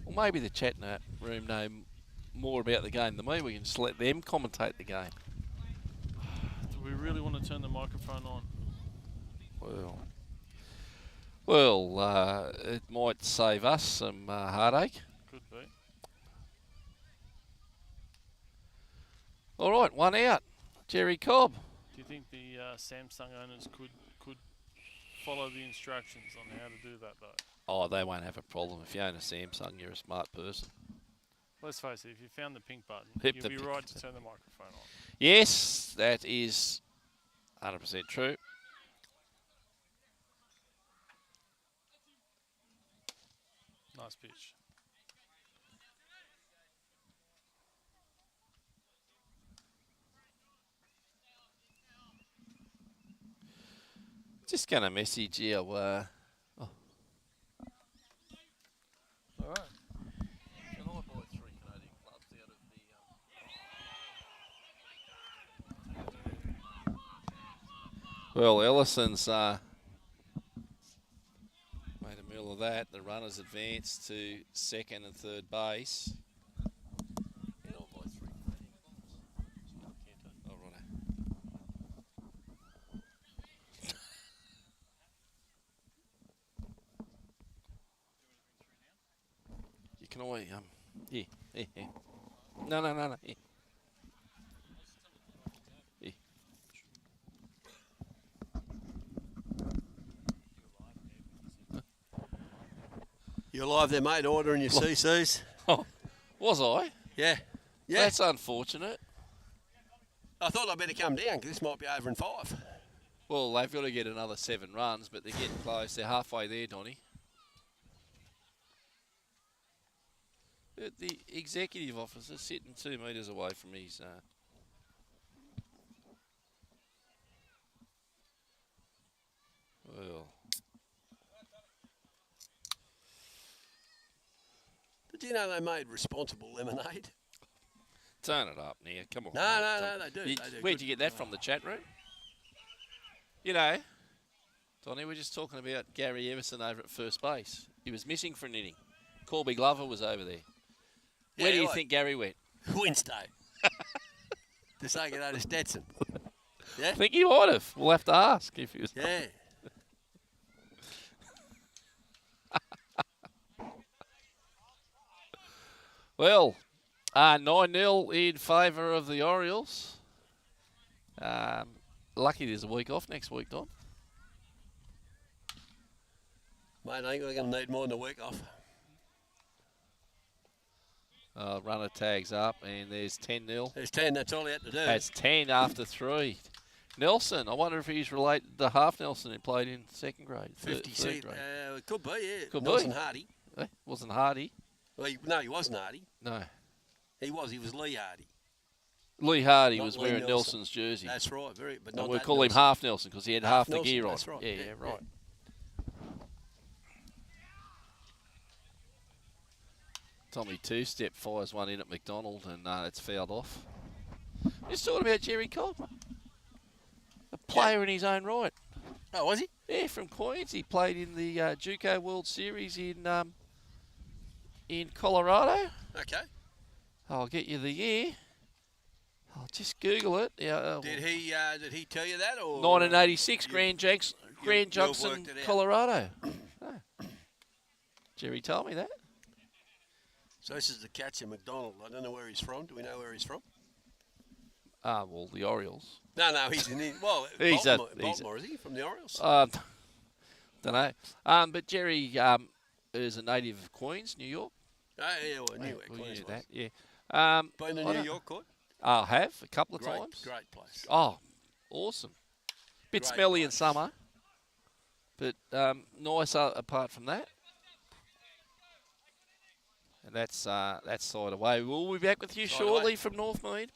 Well, maybe the chat room know more about the game than me. We can just let them commentate the game. Do we really want to turn the microphone on? Well, it might save us some heartache. Could be. All right, one out. Jerry Cobb. Do you think the Samsung owners could follow the instructions on how to do that though? Oh, they won't have a problem. If you own a Samsung, you're a smart person. Let's face it, if you found the pink button, Hit you'd the be pink right to turn the microphone on. Yes, that is 100% true. Nice pitch. Just going to message you. All right. Can I buy 3 Canadian clubs out of the... Well, Ellison's made a meal of that. The runners advanced to second and third base. Can I buy 3 Canadian clubs? Oh, righto. You can always, yeah. No. Yeah. Yeah. You're live there, mate, ordering your CCs. Oh, was I? Yeah. Yeah. That's unfortunate. I thought I'd better come down because this might be over in 5. Well, they've got to get another 7 runs, but they're getting close. They're halfway there, Donny. The executive officer sitting 2 metres away from his... Well... Did you know they made responsible lemonade? Turn it up, Nia. Come on. No, they do. They do. Where'd you get that from? The chat room? You know, Donny, we're just talking about Gary Everson over at first base. He was missing for an inning. Corby Glover was over there. Where do you think Gary went? Wednesday. To say good day to Stetson. Yeah. I think he might have. We'll have to ask if he was. Yeah. Well, 9-0 in favour of the Orioles. Lucky there's a week off next week, Don. Mate, I think we're going to need more than a week off. Runner tags up, and there's 10-0. There's 10, that's all he had to do. That's 10 after 3. Nelson, I wonder if he's related to Half Nelson who played in second grade. 50 grade. it could be, yeah. Could Nelson be. Hardy. Wasn't Hardy. Well, no, he wasn't Hardy. No. He was Lee Hardy. Lee Hardy Not was Lee wearing Nelson. Nelson's jersey. That's right, but And not we that call him Nelson. Half Nelson because he had half the Nelson, gear on. that's right. Yeah, right. Tommy Two-Step fires one in at McDonald, and it's fouled off. Just talking about Jerry Cobb. A player in his own right. Oh, was he? Yeah, from Queens. He played in the JUCO World Series in Colorado. Okay. I'll get you the year. I'll just Google it. Yeah. Did he tell you that, or 1986, you- Grand you've Junction, worked it out? Colorado. Oh. Jerry told me that. So this is the catcher, McDonald. I don't know where he's from. Do we know where he's from? Well, the Orioles. No, he's in. Well, He's Baltimore, is he from the Orioles? Don't know. But Jerry is a native of Queens, New York. Oh, yeah, well, I knew where We Queens knew was. that. Yeah. Been to I New don't- York court? I have a couple of Great, times. great place. Oh, awesome. Bit Great smelly in place. summer, but nice apart from that. And that's side away. We'll be back with you Side shortly away. from Northmead.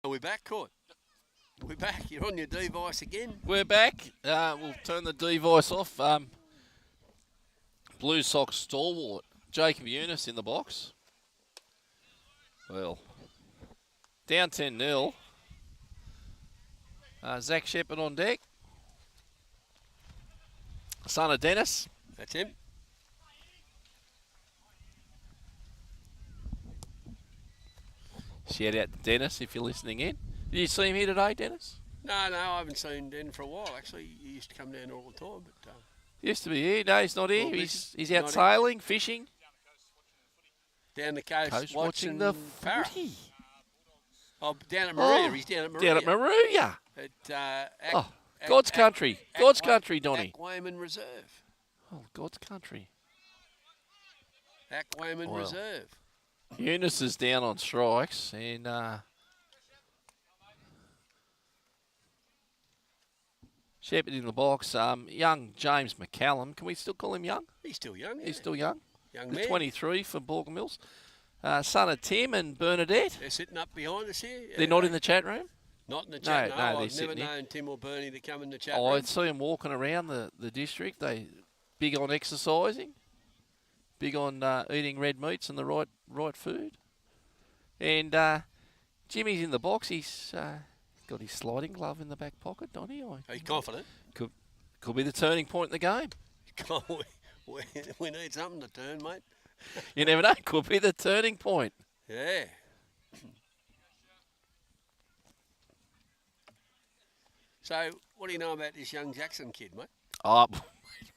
We're back, Court. We're back. You're on your device again. We're back. We'll turn the device off. Blue Sox stalwart Jacob Eunice in the box. Well, down 10-0. Zach Shepherd on deck. Son of Dennis. That's him. Shout out to Dennis if you're listening in. Did you see him here today, Dennis? No, I haven't seen Den for a while. Actually, he used to come down all the time. But Used to be here. No, he's not here. Well, He's out not sailing, fishing, down the coast, watching the parrot. footy. Oh, down at Maria. Oh, He's down at Maria. Down at Maruya. At, God's country. God's country, Donny. Aquaman Reserve. Oh, God's country. Aquaman Well. Reserve. Eunice is down on strikes, and Shepherd in the box. Young James McCallum. Can we still call him young? He's still young. He's still young. young He's man. 23 for Baulkham Mills. Son of Tim and Bernadette. They're sitting up behind us here. They're not in the chat room. Not in the chat. No, No, they're I've never sitting here. known Tim or Bernie to come in the chat Oh, room. I'd see them walking around the district. They big on exercising, big on eating red meats and the right food. And Jimmy's in the box. He's got his sliding glove in the back pocket, Donny. Are you confident? Could be the turning point in the game. We need something to turn, mate. You never know. Could be the turning point. Yeah. So, what do you know about this young Jackson kid, mate? Oh,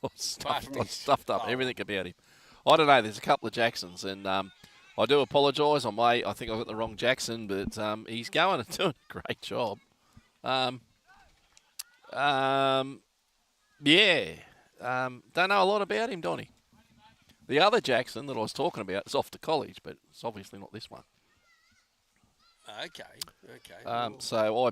Apart from his- stuffed up everything about him. I don't know. There's a couple of Jacksons, and I do apologise. I think I got the wrong Jackson, but he's going and doing a great job. Yeah. Don't know a lot about him, Donny. The other Jackson that I was talking about is off to college, but it's obviously not this one. Okay. So I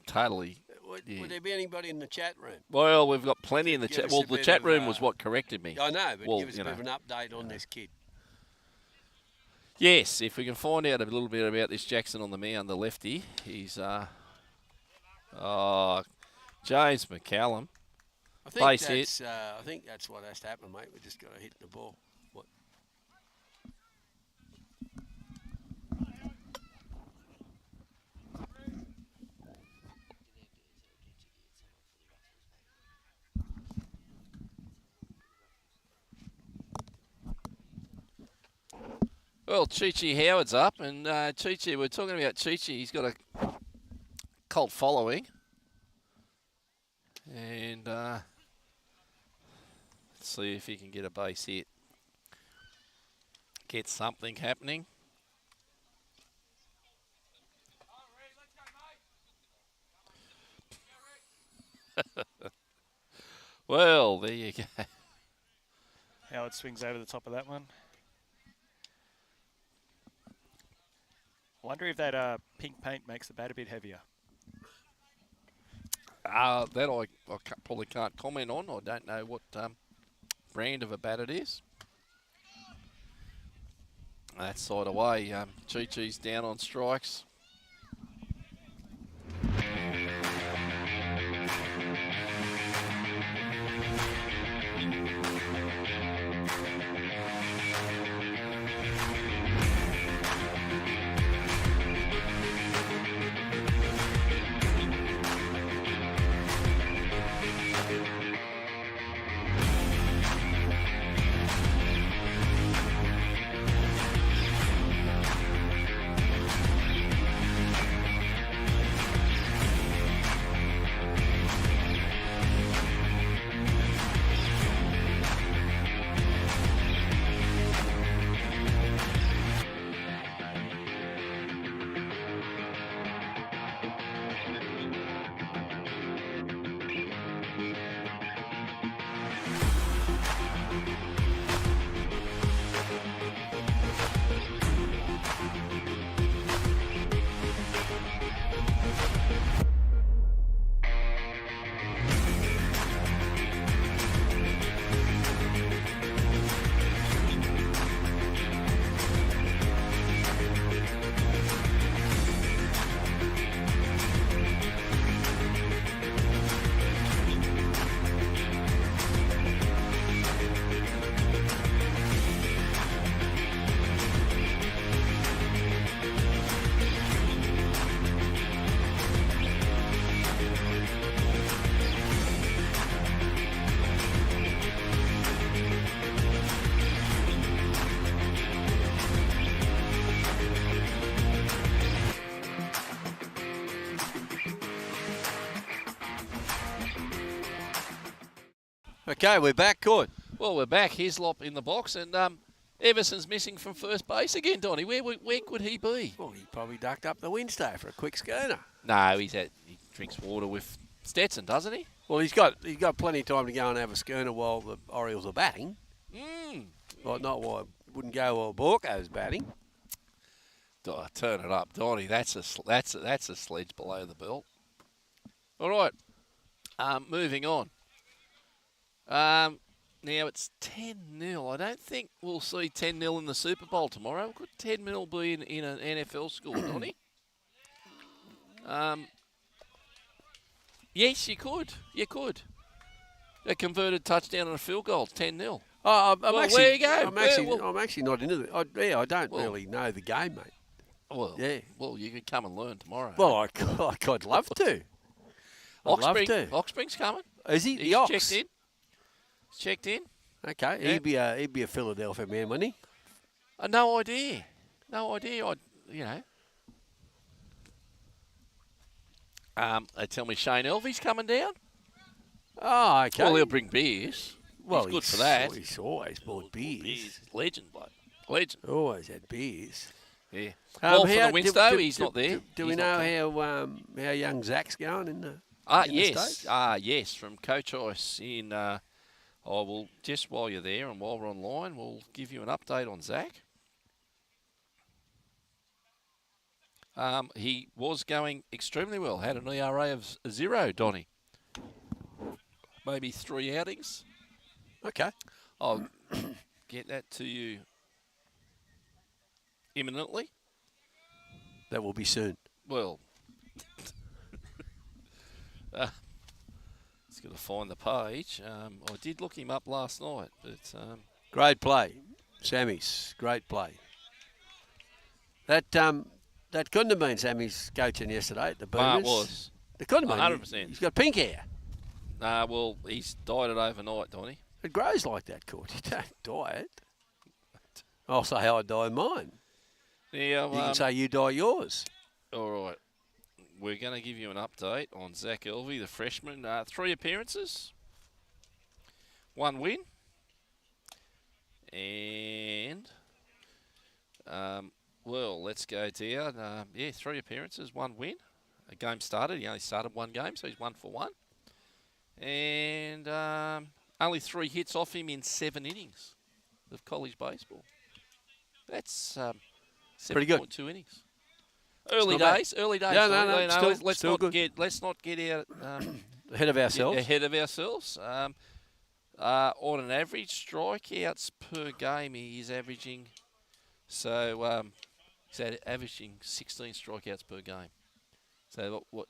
totally... Would there be anybody in the chat room? Well, we've got plenty in the Give chat. us Well, a the bit chat of, room was what corrected me. I know, but Well, give us a bit of an update on this kid. Yes, if we can find out a little bit about this Jackson on the mound, the lefty, he's James McCallum. I think that's what has to happen, mate. We just got to hit the ball. What? Well, Chi Howard's up, and Chi, we're talking about Chi. He's got a cult following, and let's see if he can get a base hit, get something happening. Well, there you go. Howard swings over the top of that one. I wonder if that pink paint makes the bat a bit heavier. That I probably can't comment on. I don't know what brand of a bat it is. That side away. Chi-Chi's down on strikes. Okay, we're back. Good. Well, we're back. Hislop in the box, and Everson's missing from first base again, Donny. Where could he be? Well, he probably ducked up the Winstay for a quick schooner. No, he drinks water with Stetson, doesn't he? Well, he's got plenty of time to go and have a schooner while the Orioles are batting. Well, not while wouldn't go while Baulkham's batting. Turn it up, Donny. That's a sledge below the belt. All right, moving on. Now it's 10-0. I don't think we'll see 10-0 in the Super Bowl tomorrow. Could 10-0 be in an NFL score, Donny? Yes, you could. You could. A converted touchdown and a field goal, 10-0. Oh, Where you go? I'm actually not into it. I don't really know the game, mate. Well, Yeah. well, you could come and learn tomorrow. Well, I'd love to. I'd love to. Oxspring's coming. Is he? He's The Ox? checked in. He's checked in. Okay, Yeah. he'd be a Philadelphia man, wouldn't he? No idea. No idea. They tell me Shane Elvey's coming down. Oh, okay. Well, he'll bring beers. Well, he's good for that. He's always bought beers. Legend, bloke. Legend. Always had beers. Yeah. Well, for the Winstow, he's not there. Do we know how young Zach's going in the in the yes. States? Yes, from Coach Ice in... I will, just while you're there and while we're online, we'll give you an update on Zach. He was going extremely well. Had an ERA of 0, Donny. Maybe 3 outings. Okay. I'll get that to you imminently. That will be soon. Well, it's got to find the page. I did look him up last night, but Great play. Sammy's great play. That couldn't have been Sammy's coaching yesterday at the Boomers. it was. It couldn't have been. 100%. He's got pink hair. Well, he's dyed it overnight, Donny. It grows like that, Court. You don't dye it. I'll say how I dye mine. Yeah, You can say you dye yours. all right. We're going to give you an update on Zach Elvey, the freshman. 3 appearances, 1 win, and well, let's go down. 3 appearances, 1 win. A game started. He only started 1 game, so he's 1 for 1. And only 3 hits off him in 7 innings of college baseball. That's Pretty good. 7.2 innings. Early not bad. days. Early days. No, Donny. still- still good. Let's not get out Ahead of ourselves. ahead of ourselves. On an average, strikeouts per game, he is averaging. So he's averaging 16 strikeouts per game. So what?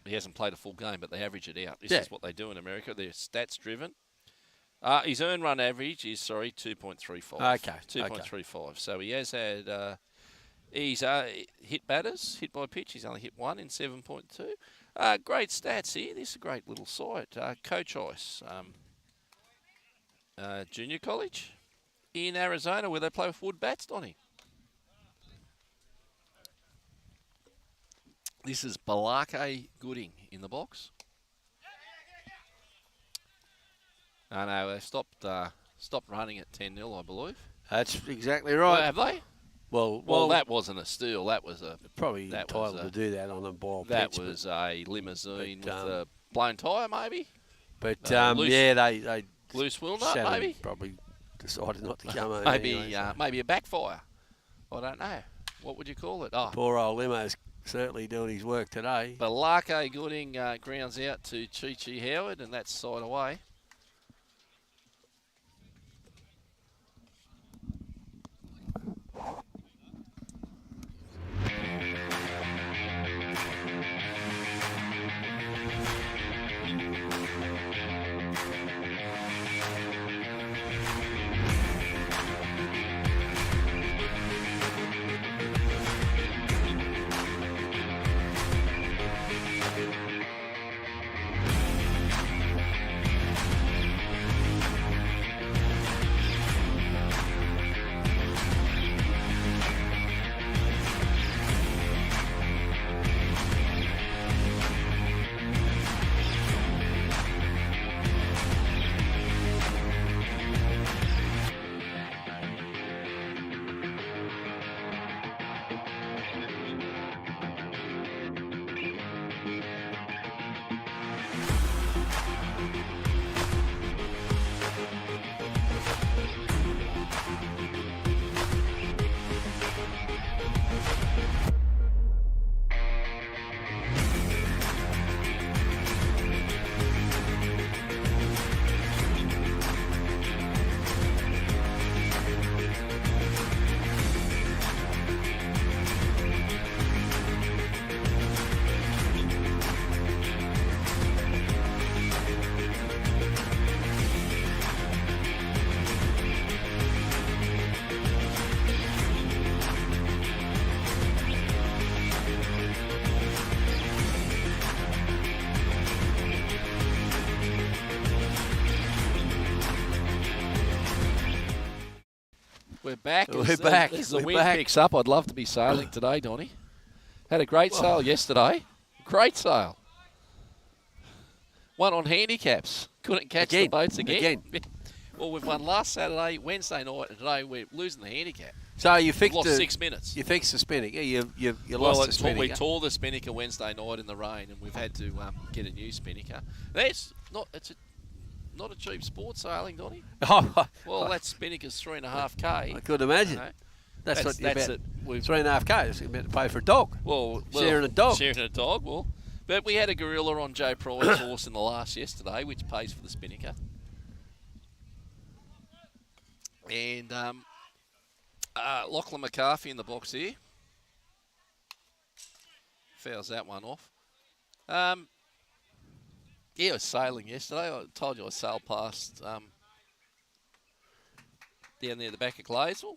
He hasn't played a full game, but they average it out. This is what they do in America. They're stats driven. His earned run average is 2.35. Okay. 2.35. So he has had. He's hit batters, hit by pitch. He's only hit 1 in 7.2. Great stats here. This is a great little site. Coach Ice, junior college in Arizona, where they play with wood bats, Donny. This is Balake Gooding in the box. No, they've stopped running at 10-0, I believe. That's exactly Well, right. have they? Well, That wasn't a steal. That was a probably that entitled was to do that on a ball that pitch. was a limousine but, with a blown tyre, maybe But loose- they loose wheel nut, Shannon maybe probably decided not to come over. maybe anyway, so. maybe a backfire. I don't know. What would you call it? Oh, Poor old Limo's certainly doing his work today. Balake Gooding grounds out to Chi Howard, and that's side away. We're back. We're back. As the We're wind back. picks up, I'd love to be sailing today, Donny. Had a great sail yesterday. Great sail. Won on handicaps. Couldn't catch the boats again. Well, we've won last Saturday, Wednesday night, and today we're losing the handicap. So you We've fixed lost the 6 minutes. You fixed the spinnaker. You Well, lost the spinnaker. we tore the spinnaker Wednesday night in the rain, and we've had to get a new spinnaker. That's not. Not a cheap sport sailing, Donny. Oh, Well, that spinnaker's 3.5K. I could imagine. You know. That's what you're about. it. We've 3.5K. That's about to pay for a dog. well, Sharing a dog. Sharing a dog. Well, but we had a gorilla on Joe Pride's horse in the last yesterday, which pays for the spinnaker. And Lachlan McCarthy in the box here. Fouls that one off. Yeah, I was sailing yesterday. I told you I sailed past down near the back of Claysville.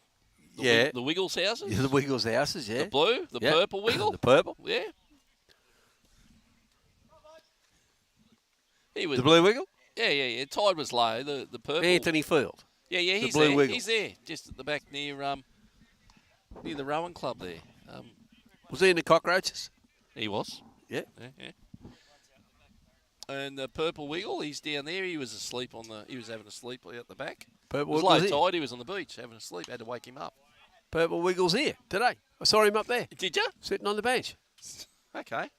The Wiggles houses. Yeah, the Wiggles houses, yeah. The blue, the purple Wiggle. The purple. Yeah. He was, The blue Wiggle. Yeah. Tide was low. The purple. Anthony Field. Yeah. He's blue there. Wiggle. He's there, just at the back near the rowing club there. Was he in the cockroaches? He was. Yeah. Yeah. And the purple Wiggle, he's down there. He was asleep He was having a sleep at the back. Purple It was low Wiggle's here. tide. He was on the beach having a sleep. Had to wake him up. Purple Wiggle's here today. I saw him up there, Did you? sitting on the bench. Okay.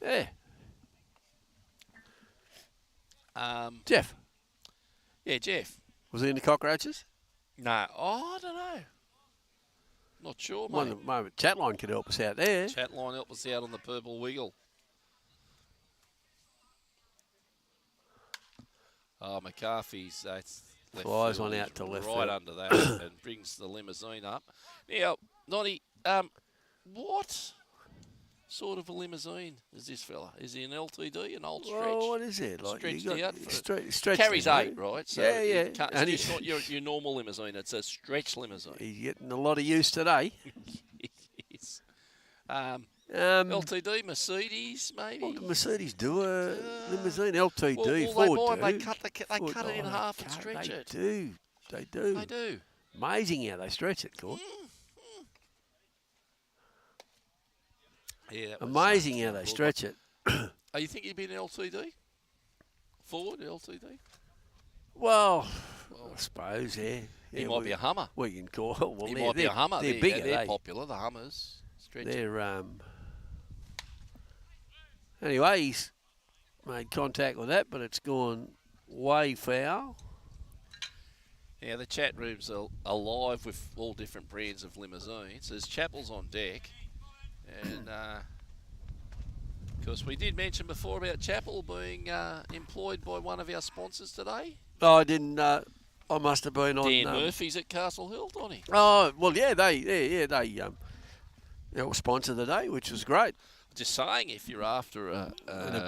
Yeah. Jeff. Yeah, Jeff. Was he in the cockroaches? No. Oh, I don't know. Not sure, mate. One moment. Chatline could help us out there. Chat line help us out on the purple Wiggle. Oh, McCarthy's that's left Flies field. one He's out to left right field. under that and brings the limousine up. Now, Noddy, what sort of a limousine is this fella? Is he an LTD, an old stretch? Well, what is it? Like Stretched you got out for stretch carries them, 8, right? So Yeah. it can't- And it's he's, not your normal limousine. It's a stretch limousine. he's getting a lot of use today. Yes. LTD. LTD, Mercedes, maybe. What did Mercedes do a limousine? LTD, Well, they Ford buy do. 'em, they Ford- cut it in half and cut- stretch it. They do. They do. Amazing how they stretch it, Court. Yeah, that was, Amazing how they well, stretch it. Oh, you think he'd be an LTD? Ford LTD? Well, I suppose, yeah. He Yeah, might be a Hummer. We can call. Well, He they're, might be a Hummer. They're bigger. They're they. popular. The Hummers. Stretch it. They're anyway. He's made contact with that, but it's gone way foul. Yeah, the chat room's alive with all different brands of limousines. There's Chapel's on deck, and of course we did mention before about Chapel being employed by one of our sponsors today. Oh, I didn't. I must have been on. Dan Murphy's at Castle Hill, Donny. Oh well, yeah. They were sponsored today, which was great. Just saying, if you're after a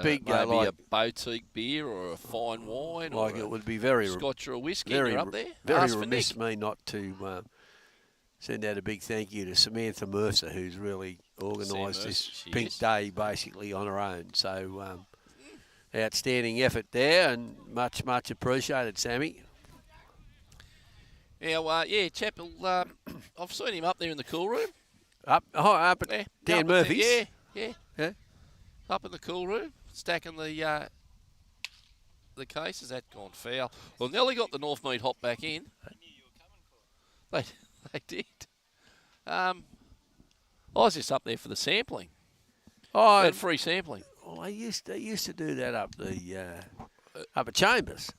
big, maybe like- a boutique beer or a fine wine Like or it a would be very scotch or a whiskey, very you're up there. very Ask for remiss Nick. of me not to send out a big thank you to Samantha Mercer, who's really organised this Mercer, she pink is. day basically on her own. So outstanding effort there, and much appreciated, Sammy. Yeah, Chapel. I've seen him up there in the cool room. Up at Yeah, Dan up at Murphy's. Yeah. Yeah. Up in the cool room, stacking the cases. That gone foul. Well, Nelly got the Northmead hop back in. They did. I was just up there for the sampling. Oh, Had free sampling. well, they used to do that up at Chambers.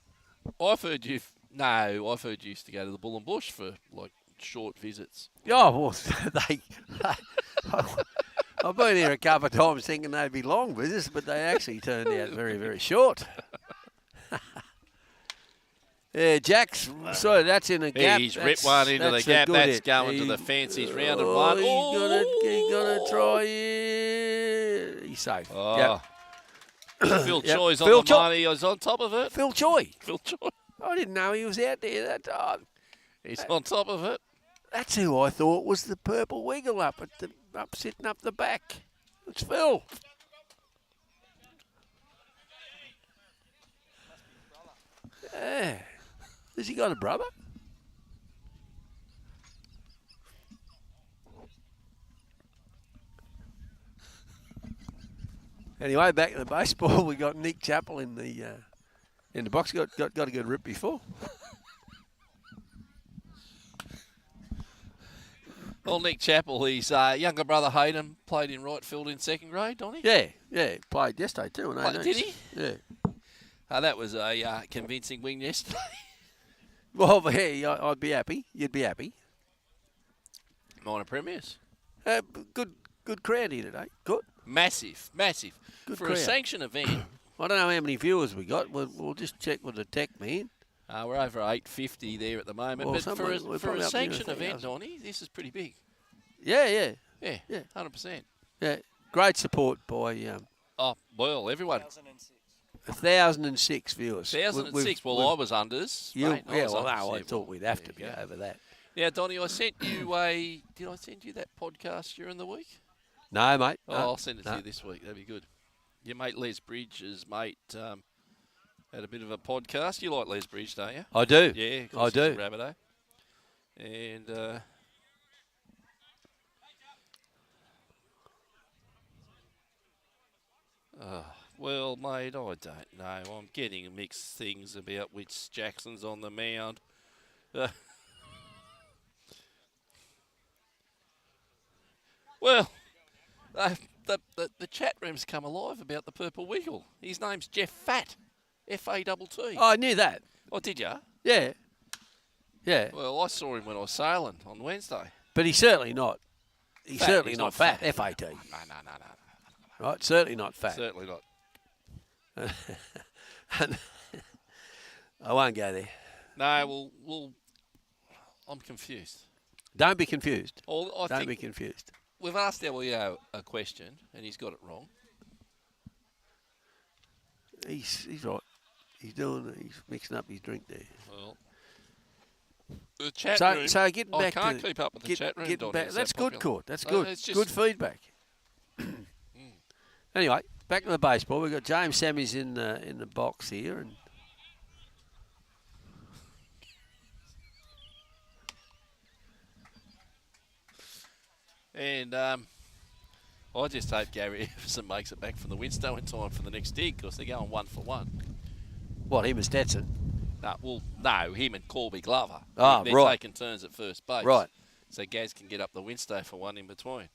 I've heard you used to go to the Bull and Bush for like short visits. Oh, well, I've been here a couple of times thinking they'd be long visits, but they actually turned out very, very short. Yeah, Jack's, so that's in a gap. He's ripped one into the that's a gap. good That's hit. going to the fence. He's rounded Oh, one. He's gonna try it. He's safe. Oh. Yep. Phil Yep. Choi's on Phil the Choi. money. He was on top of it. Phil Choi. Phil Choi. I didn't know he was out there that time. He's on top of it. That's who I thought was the purple wiggle up sitting up the back. It's Phil. Yeah. Has he got a brother? Anyway, back to the baseball. We got Nick Chappell in the box. Got a good rip before. Well, Nick Chappell, his younger brother Hayden played in right field in second grade, don't he? Yeah. Played yesterday too. And Did he? Yeah. That was a convincing win yesterday. Well, yeah, I'd be happy. You'd be happy. Minor premiers. Good crowd here today. Good. Massive. Good For crowd. a sanctioned event. I don't know how many viewers we got. We'll just check with the tech man. We're over 850 there at the moment. Well, but we're for probably a up near sanctioned event, 1,000. Donnie, this is pretty big. Yeah. Yeah, Yeah. 100%. Yeah. Great support by Oh, well, everyone. 1,006 viewers. 1,006. Well, I was unders. You, mate. yeah, was well, unders, no, I yeah, thought we'd have to be there you go. over that. Now, Donnie, I sent you Did I send you that podcast during the week? No, mate. Oh, no, I'll send it to no. you this week. That'd be good. Your mate Les Bridge's mate had a bit of a podcast. You like Les Bridge, don't you? I do. Yeah, of I course, he's a do. Rabbitoh. And well, mate, I don't know. I'm getting mixed things about which Jackson's on the mound. Well, the chat room's come alive about the Purple Wiggle. His name's Jeff Fatt, F-A-T-T. Oh, I knew that. Oh, did you? Yeah. Yeah. Well, I saw him when I was sailing on Wednesday. But he's certainly not. He's Fat. certainly He's not not fat. fat. F-A-T. No. Right? Certainly not fat. Certainly not. I won't go there. No, well, I'm confused. Don't be confused. I Don't think be confused. we've asked Elio a question, and he's got it wrong. He's right. He's mixing up his drink there. Well, the chat So, room. so getting I back can't to keep up with the chat room. getting Donnie, back, it's that's that good, popular. Court. That's good. It's just, Good feedback. Anyway, back to the baseball. We've got James Sammys in the box here, and And I just hope Gary Everson makes it back from the Winstow in time for the next dig, because they're going 1 for 1. what, him and Stetson? No, him and Corby Glover. Ah, they're right. taking turns at first base. Right. So Gaz can get up the Winstow for one in between.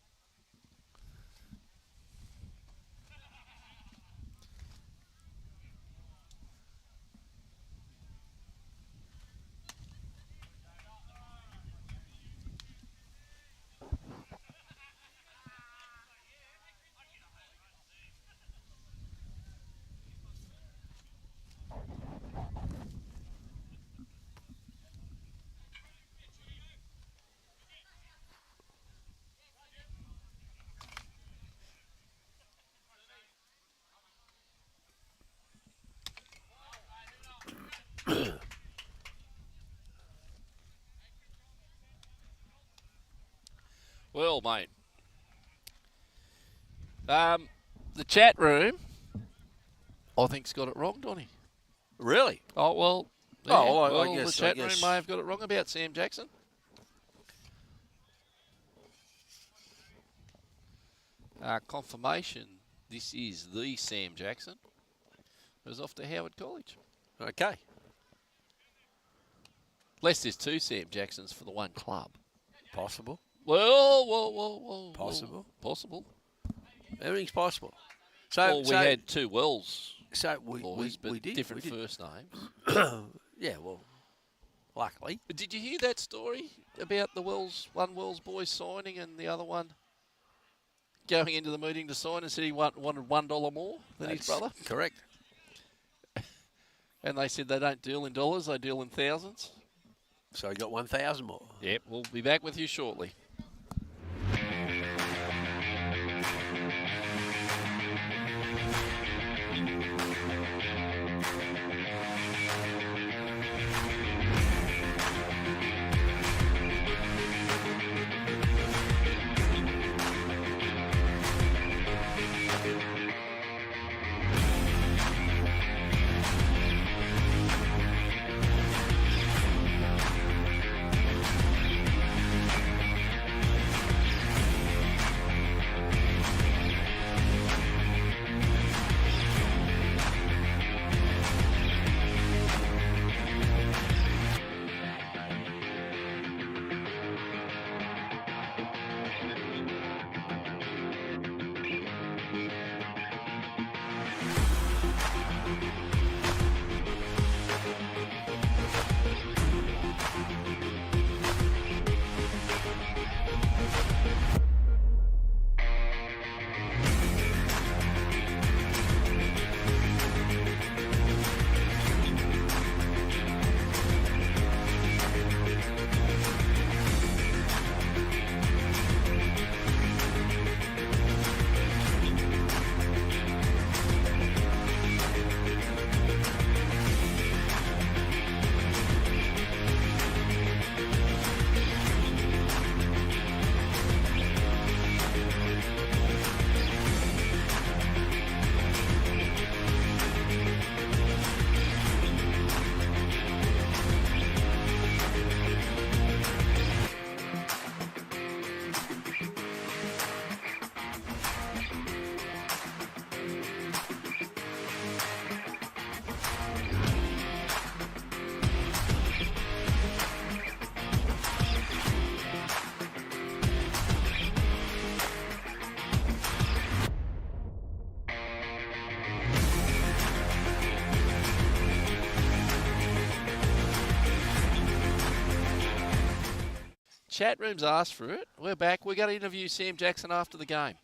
Well, mate, the chat room, I think's got it wrong, Donnie. Really? Oh, well, Oh, well, I the guess- chat I room guess. may have got it wrong about Sam Jackson. Confirmation, this is the Sam Jackson. It was off to Howard College. Okay. Less there's 2 Sam Jacksons for the one club. Possible. Well. Possible. Possible. Everything's possible. Well, we had 2 Wells So boys, but we did. different we did. first names. Yeah, well, luckily. But did you hear that story about the one Wells boy signing and the other one going into the meeting to sign and said he wanted $1 more than his That's brother? Correct. And they said they don't deal in dollars, they deal in thousands. So he got 1,000 more. Yep, we'll be back with you shortly. chat room's asked for it. We're back. We're going to interview Sam Jackson after the game.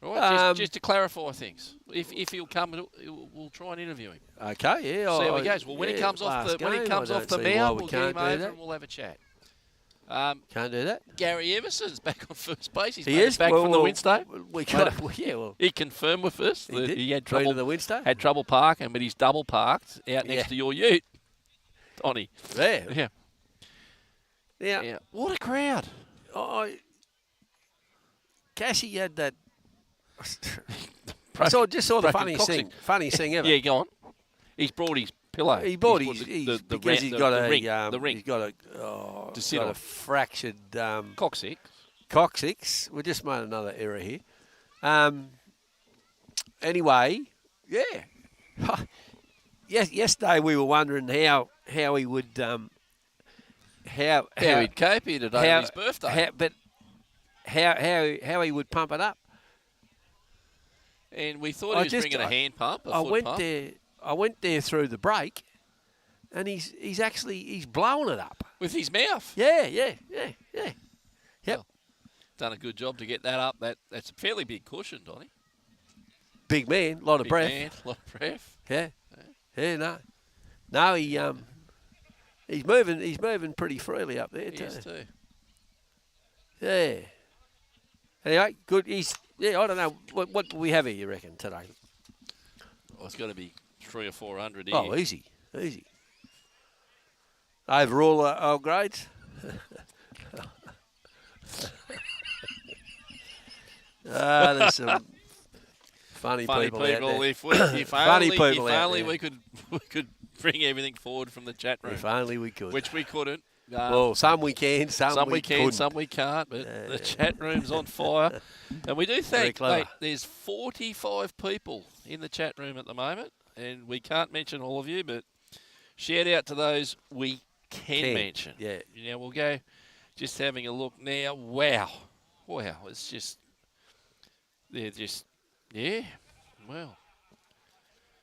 All right, just to clarify things. If he'll come, we'll try and interview him. Okay, yeah. See how he goes. Well, when he comes off the mound, we'll get him over and we'll have a chat. Can't do that. Gary Everson's back on first base. He's back from the Winstone. He confirmed with us that he had trouble. trouble. The Winstone. Had trouble parking, but he's double parked out next to your ute, Donnie. Yeah. Yeah. What a crowd! Cassie had that. I saw the funniest thing ever. Yeah, go on. He's brought his pillow. He's got a fractured coccyx. We just made another error here. Anyway, yeah. Yesterday we were wondering how he would how he'd cope here today on his birthday. How he would pump it up. And we thought he was bringing a hand pump. I went there through the break, and he's blowing it up with his mouth. Yeah. Yep. Well, done a good job to get that up. That's a fairly big cushion, Donnie. Big man, lot of breath. Yeah. No, he's moving pretty freely up there too. Yeah. Anyway, good. I don't know what do we have here. You reckon today? Well, it's got to be 300 or 400 here. Oh, easy. Overall, our grades. There's some funny people out there. If only we could bring everything forward from the chat room. If only we could. Which we couldn't. Well, some we can, some we can, some we can't. But the chat room's on fire, and we do thank. Mate, there's 45 people in the chat room at the moment, and we can't mention all of you, but shout out to those we can mention. Yeah. Now we'll go. Just having a look now. Wow, it's just they're just Well,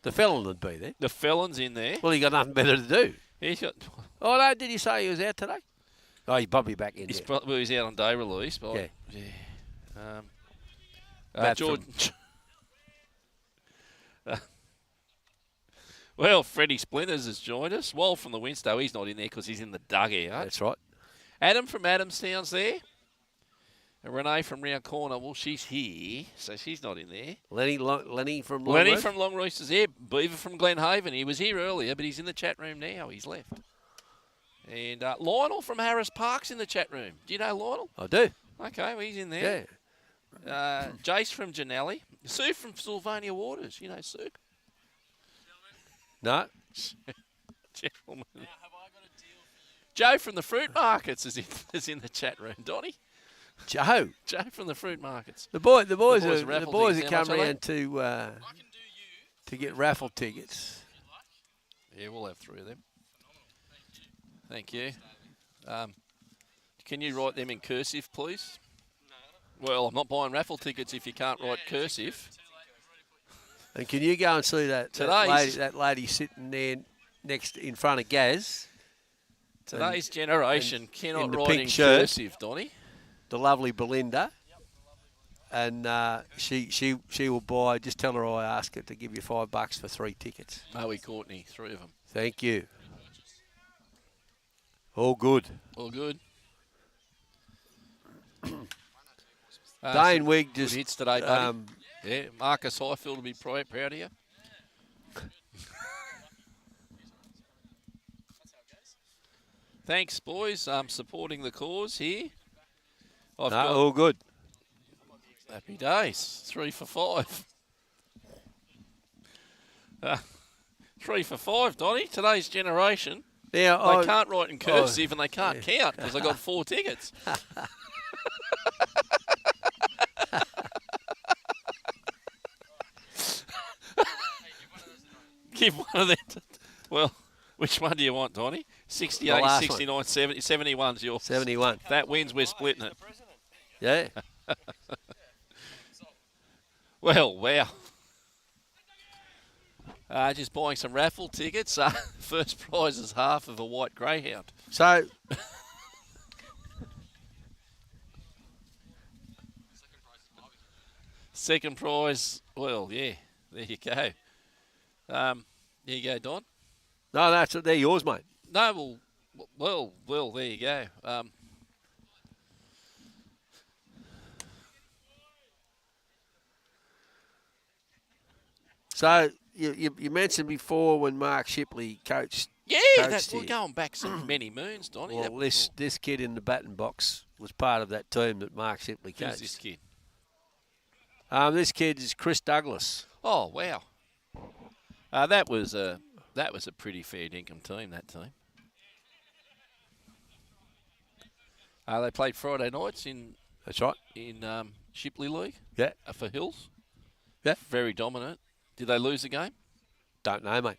the felon would be there. The felon's in there. Well, he got nothing better to do. He's got. Oh no! Did he say he was out today? Oh, he's probably back in. He's out on day release. But Jordan. Well, Freddie Splinters has joined us. Wall from the Winstow. He's not in there because he's in the dugout. That's right. Adam from Adamstown's there. And Renee from Round Corner. Well, she's here, so she's not in there. Lenny from Long Lenny Roost? from Long Roost is here. Beaver from Glenhaven. He was here earlier, but he's in the chat room now. He's left. And Lionel from Harris Park's in the chat room. Do you know Lionel? I do. Okay, well, he's in there. Yeah. Jace from Janelli. Sue from Sylvania Waters. You know Sue? No. Gentlemen. Joe from the Fruit Markets is in the chat room. Donnie? Joe from the Fruit Markets. The boys are coming around to get raffle tickets. Yeah, we'll have 3 of them. Thank you. Can you write them in cursive, please? Well, I'm not buying raffle tickets if you can't write cursive. And can you go and see that lady sitting there in front of Gaz? Today's generation cannot write in cursive, Donnie. The lovely Belinda, and she will buy. Just tell her I ask her to give you $5 for 3 tickets. Maui Courtney, 3 of them. Thank you. All good. All good. Dane Wigg just hits today, buddy. Yeah, Marcus Highfield will be proud of you. Thanks, boys. Supporting the cause here. All good. Happy days. 3 for 5. 3 for 5, Donnie. Today's generation. Now, they can't write in cursive and they can't count because they got 4 tickets. Give one of them. Well, which one do you want, Donnie? 68, 69, 70. 71's yours. 71. That wins, we're splitting it. Yeah. Well, wow. Just buying some raffle tickets. First prize is half of a white greyhound. So, Second prize, well, yeah, there you go. There you go, Don. No, they're yours, mate. No, well, there you go. So you mentioned before when Mark Shipley coached. Yeah, coached we're here. going back some many moons, Donny. Well, this kid in the batting box was part of that team that Mark Shipley Who's coached. this kid? This kid is Chris Douglas. Oh, wow. That was a pretty fair dinkum team, that team. They played Friday nights in That's right. Shipley League. Yeah. For Hills. Yeah. Very dominant. Did they lose the game? Don't know, mate.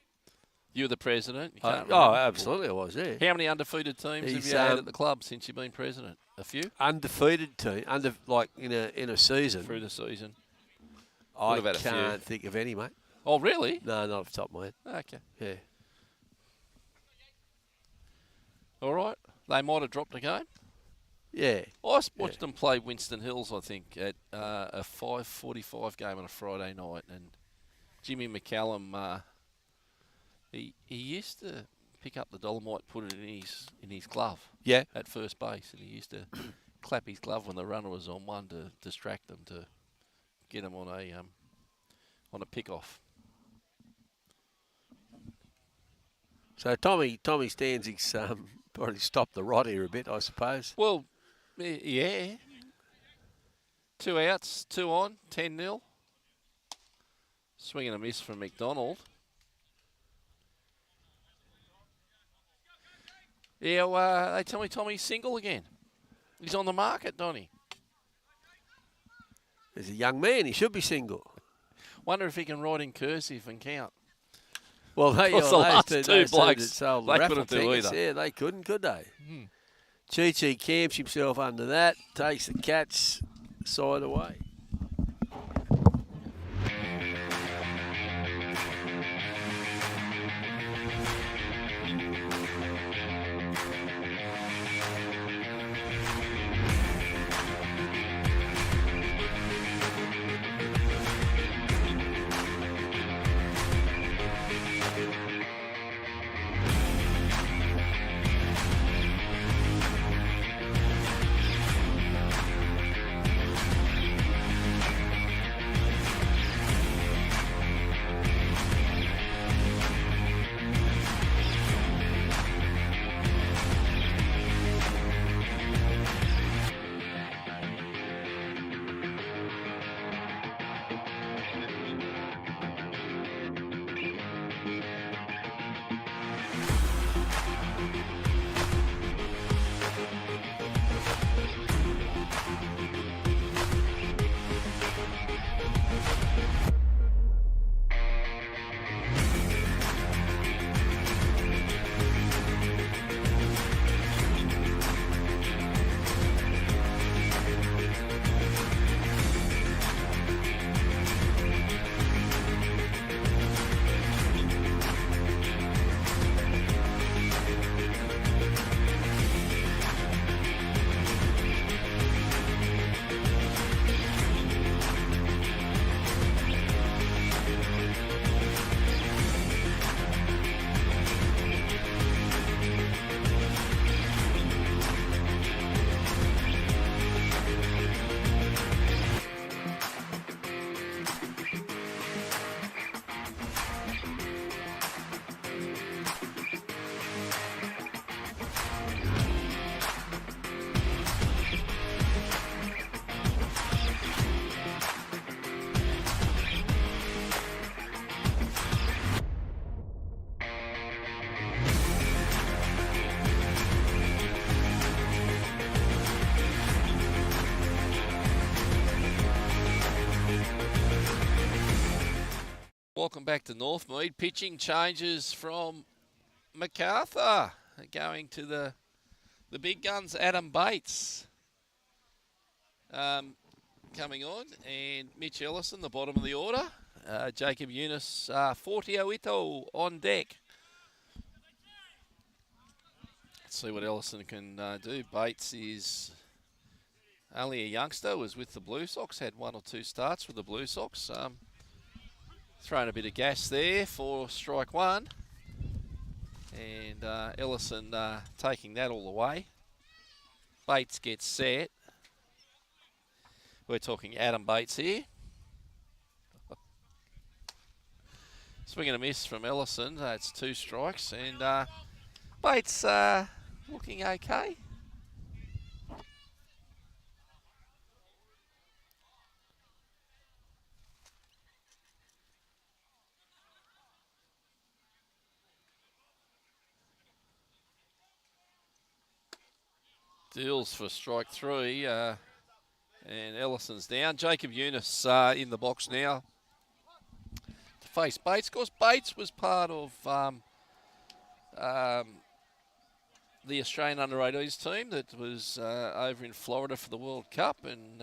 You were the president. You can't Oh, remember. absolutely, I was there. How many undefeated teams have He's, you had at the club since you've been president? A few Undefeated team, in a season. through the season. I What about a few? can't think of any, mate. Oh, really? No, not off the top of my head. Okay. Yeah. All right. They might have dropped a game. Yeah. I watched them play Winston Hills, I think, at a 5:45 game on a Friday night. And Jimmy McCallum, he used to pick up the Dolomite, put it in his glove. Yeah. At first base, and he used to clap his glove when the runner was on one to distract them, to get them on a pick off. So Tommy Stanzig's probably stopped the rot here a bit, I suppose. Well, yeah. 2 outs, 2 on, 10-0. Swing and a miss from McDonald. Yeah, well, they tell me Tommy's single again. He's on the market, Donny. He's a young man. He should be single. Wonder if he can write in cursive and count. Well, they What's the last those two that blokes? sold They Raffle couldn't do tickets, either. Yeah, they couldn't, could they? Chi camps himself under that, takes the Cats side away. Welcome back to Northmead. Pitching changes from Macarthur. Going to the big guns, Adam Bates coming on, and Mitch Ellison, the bottom of the order. Jacob Eunice, Fortio Ito on deck. Let's see what Ellison can do. Bates is only a youngster, was with the Blue Sox, had 1 or 2 starts with the Blue Sox. Thrown a bit of gas there for strike 1. And Ellison taking that all the way. Bates gets set. We're talking Adam Bates here. Swing and a miss from Ellison. That's 2 strikes. And Bates looking okay. Deals for strike 3. And Ellison's down. Jacob Eunice in the box now to face Bates. Of course, Bates was part of the Australian under-18s team that was over in Florida for the World Cup and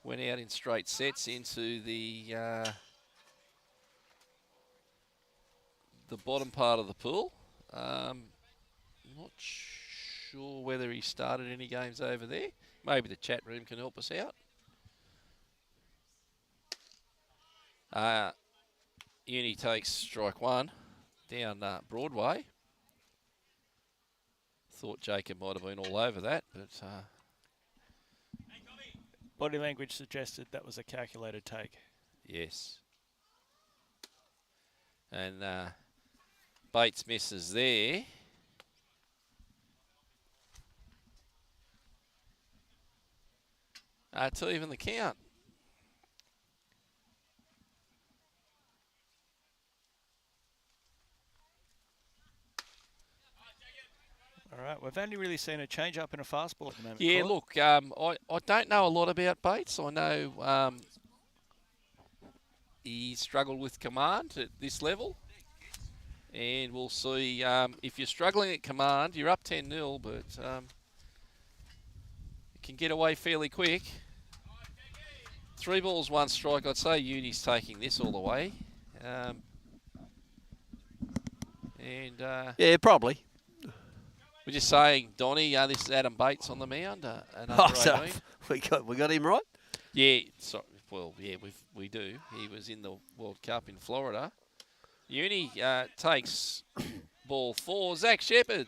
went out in straight sets into the bottom part of the pool. Not sure whether he started any games over there. Maybe the chat room can help us out. Uni takes strike 1 down Broadway. Thought Jacob might have been all over that, but Body language suggested that was a calculated take. yes. And Bates misses there. To even the count. All right, we've only really seen a change up in a fastball at the moment. Yeah, Claude. look, I don't know a lot about Bates. I know he struggled with command at this level. And we'll see if you're struggling at command, you're up 10-0, but you can get away fairly quick. 3 balls, 1 strike. I'd say Uni's taking this all the way. Yeah, probably. We're just saying, Donnie, this is Adam Bates on the mound. So we got him right? Yeah, we do. He was in the World Cup in Florida. Uni takes ball 4. Zach Shepherd,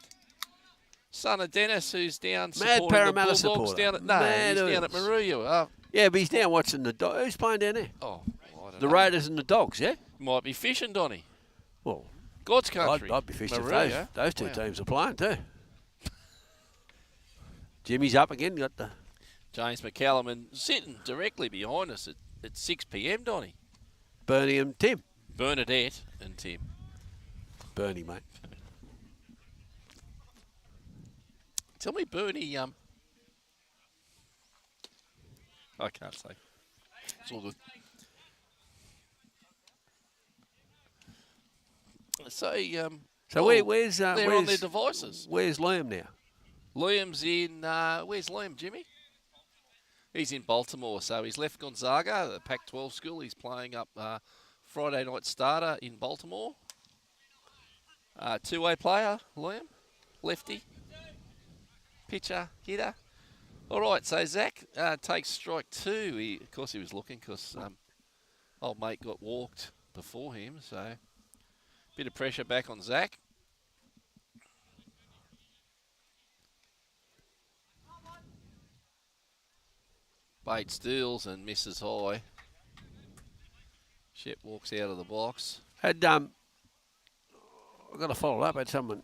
son of Dennis, who's down supporting Parramatta the Bulldogs supporter. down at Mad he's down at Earls. Maruya. Yeah, but he's down watching the Dogs. Who's playing down there? Oh, I don't The know. Raiders and the Dogs, yeah? Might be fishing, Donnie. Well, God's country. I'd be fishing if Maruya. those 2 Wow. teams are playing too. Jimmy's up again. Got the James McCallum and sitting directly behind us at 6 p.m, Donnie. Bernie and Tim. Bernadette and Tim. Bernie, mate. Tell me, Bernie, I can't say. It's all good. So where's they're on their devices. Where's Liam now? Liam's in, where's Liam, Jimmy? He's in Baltimore, so he's left Gonzaga, the Pac-12 school. He's playing up Friday night starter in Baltimore. 2-way player, Liam, lefty, pitcher, hitter. All right, so Zach takes strike 2. Of course, he was looking because old mate got walked before him, so bit of pressure back on Zach. Bates deals and misses high. Shep walks out of the box. I've got to follow up. Had someone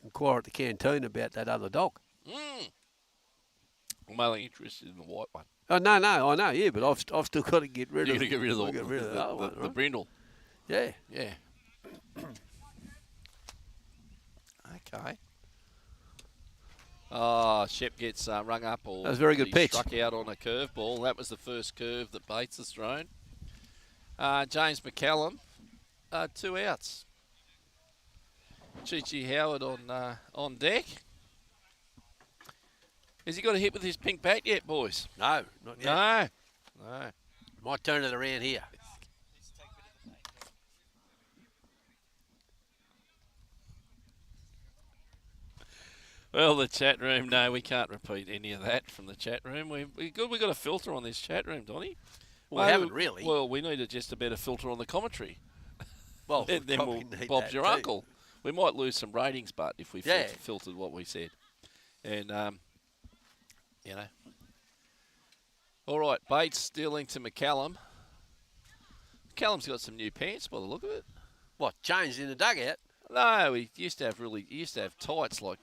inquire at the canteen about that other dog. I'm only interested in the white one. Oh no, I know, yeah, but I've still got to get rid You're of. going to get rid of the other one, the right? brindle. Yeah. Yeah. Okay. Oh, Shep gets rung up. Or That was a very good he pitch. Struck out on a curve ball. That was the first curve that Bates has thrown. James McCallum, 2 outs. Chi Howard on deck. Has he got a hit with his pink bat yet, boys? No, not yet. No. Might turn it around here. Well, the chat room, no, we can't repeat any of that from the chat room. We got a filter on this chat room, Donny. Well, we haven't really. Well, we needed just a better filter on the commentary. Well, then probably need Bob's that your too. uncle. We might lose some ratings, but if we Yeah. filtered what we said. And, you know. All right, Bates stealing to McCallum. McCallum's got some new pants by the look of it. What, changed in the dugout? No, he used to have tights like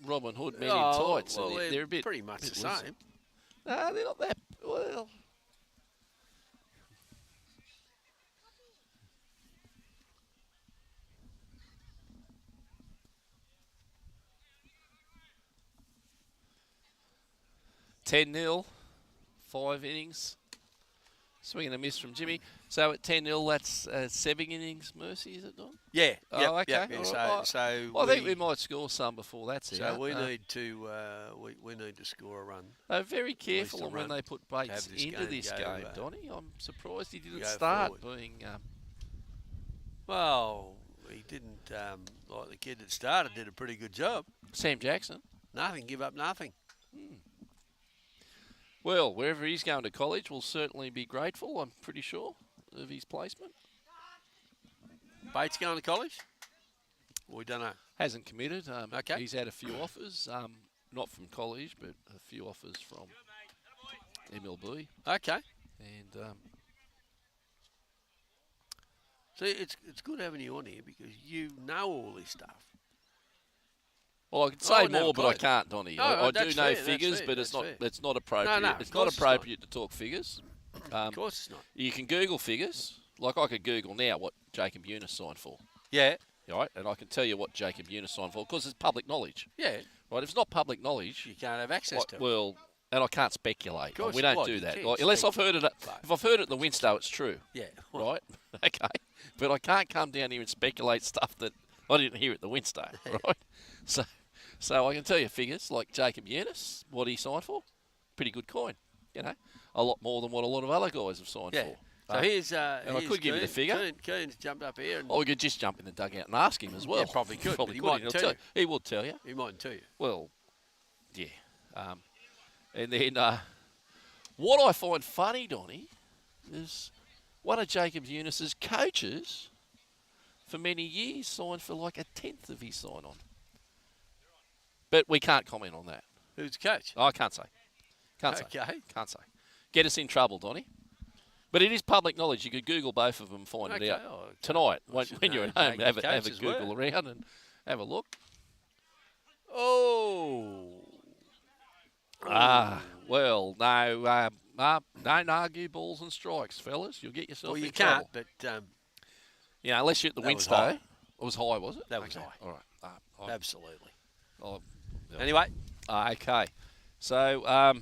Robin Hood men in tights. Well, and they're a bit pretty much the loose. same. No, they're not that well. $10-0, 5 innings. Swing and a miss from Jimmy. So at 10-0, that's 7 innings. Mercy, is it, Don? Yeah. Oh, okay. Yep. All So, right. so I think we might score some before that's So out. we need to we need to score a run. They're very least careful a on when run they put to Bates have this into game this go, game, Donny. I'm surprised he didn't go start forward. being. Well, he didn't like the kid that started did a pretty good job. Sam Jackson. Nothing, give up nothing. Well, wherever he's going to college, we'll certainly be grateful, I'm pretty sure, of his placement. Bates going to college? We don't know. Hasn't committed. Okay. He's had a few offers, not from college, but a few offers from MLB. Okay. And See, it's good having you on here because you know all this stuff. well, I could say never more, but I played. can't, Donny. No, I do that's know fair, that's figures, fair, but it's that's not. fair. It's not appropriate. No, it's of not course it's not. appropriate to talk figures. Of course it's not. You can Google figures. Like I could Google now what Jacob Eunice signed for. Yeah. Right, and I can tell you what Jacob Eunice signed for because it's public knowledge. Yeah. Right, if it's not public knowledge, You can't have access to it. well, and I can't speculate. course We you- don't well, do you that. can Like, unless I've heard it. but- If I've heard it in the Winstow, it's true. Yeah. Right? Okay. But I can't come down here and speculate stuff that I didn't hear at the Winstow. Right? So I can tell you figures like Jacob Eunice, what he signed for, pretty good coin. You know, a lot more than what a lot of other guys have signed Yeah. for. So here's and I could give you the figure. Kearns jumped up here and Or we could just jump in the dugout and ask him as well. Yeah, probably could, but he could. mightn't He'll tell tell you. He would tell you. he mightn't tell you. Well, yeah. And then what I find funny, Donny, is one of Jacob Eunice's coaches for many years signed for like 1/10 of his sign-on. But we can't comment on that. Who's the coach? I can't say. Can't say. Okay. Can't say. Get us in trouble, Donny. But it is public knowledge. You could Google both of them and find Okay. it out. Oh, okay. Tonight, I when, should when you're know at home, Jacob's have a coaches Google were. around and have a look. Oh. Well, no, don't argue balls and strikes, fellas. You'll get yourself Well, in you trouble. can't, but You know, unless you're at the That was Winstow. high. It was high, was it? That was Okay, high. All right. absolutely. Yeah. Anyway, Okay. So, Mark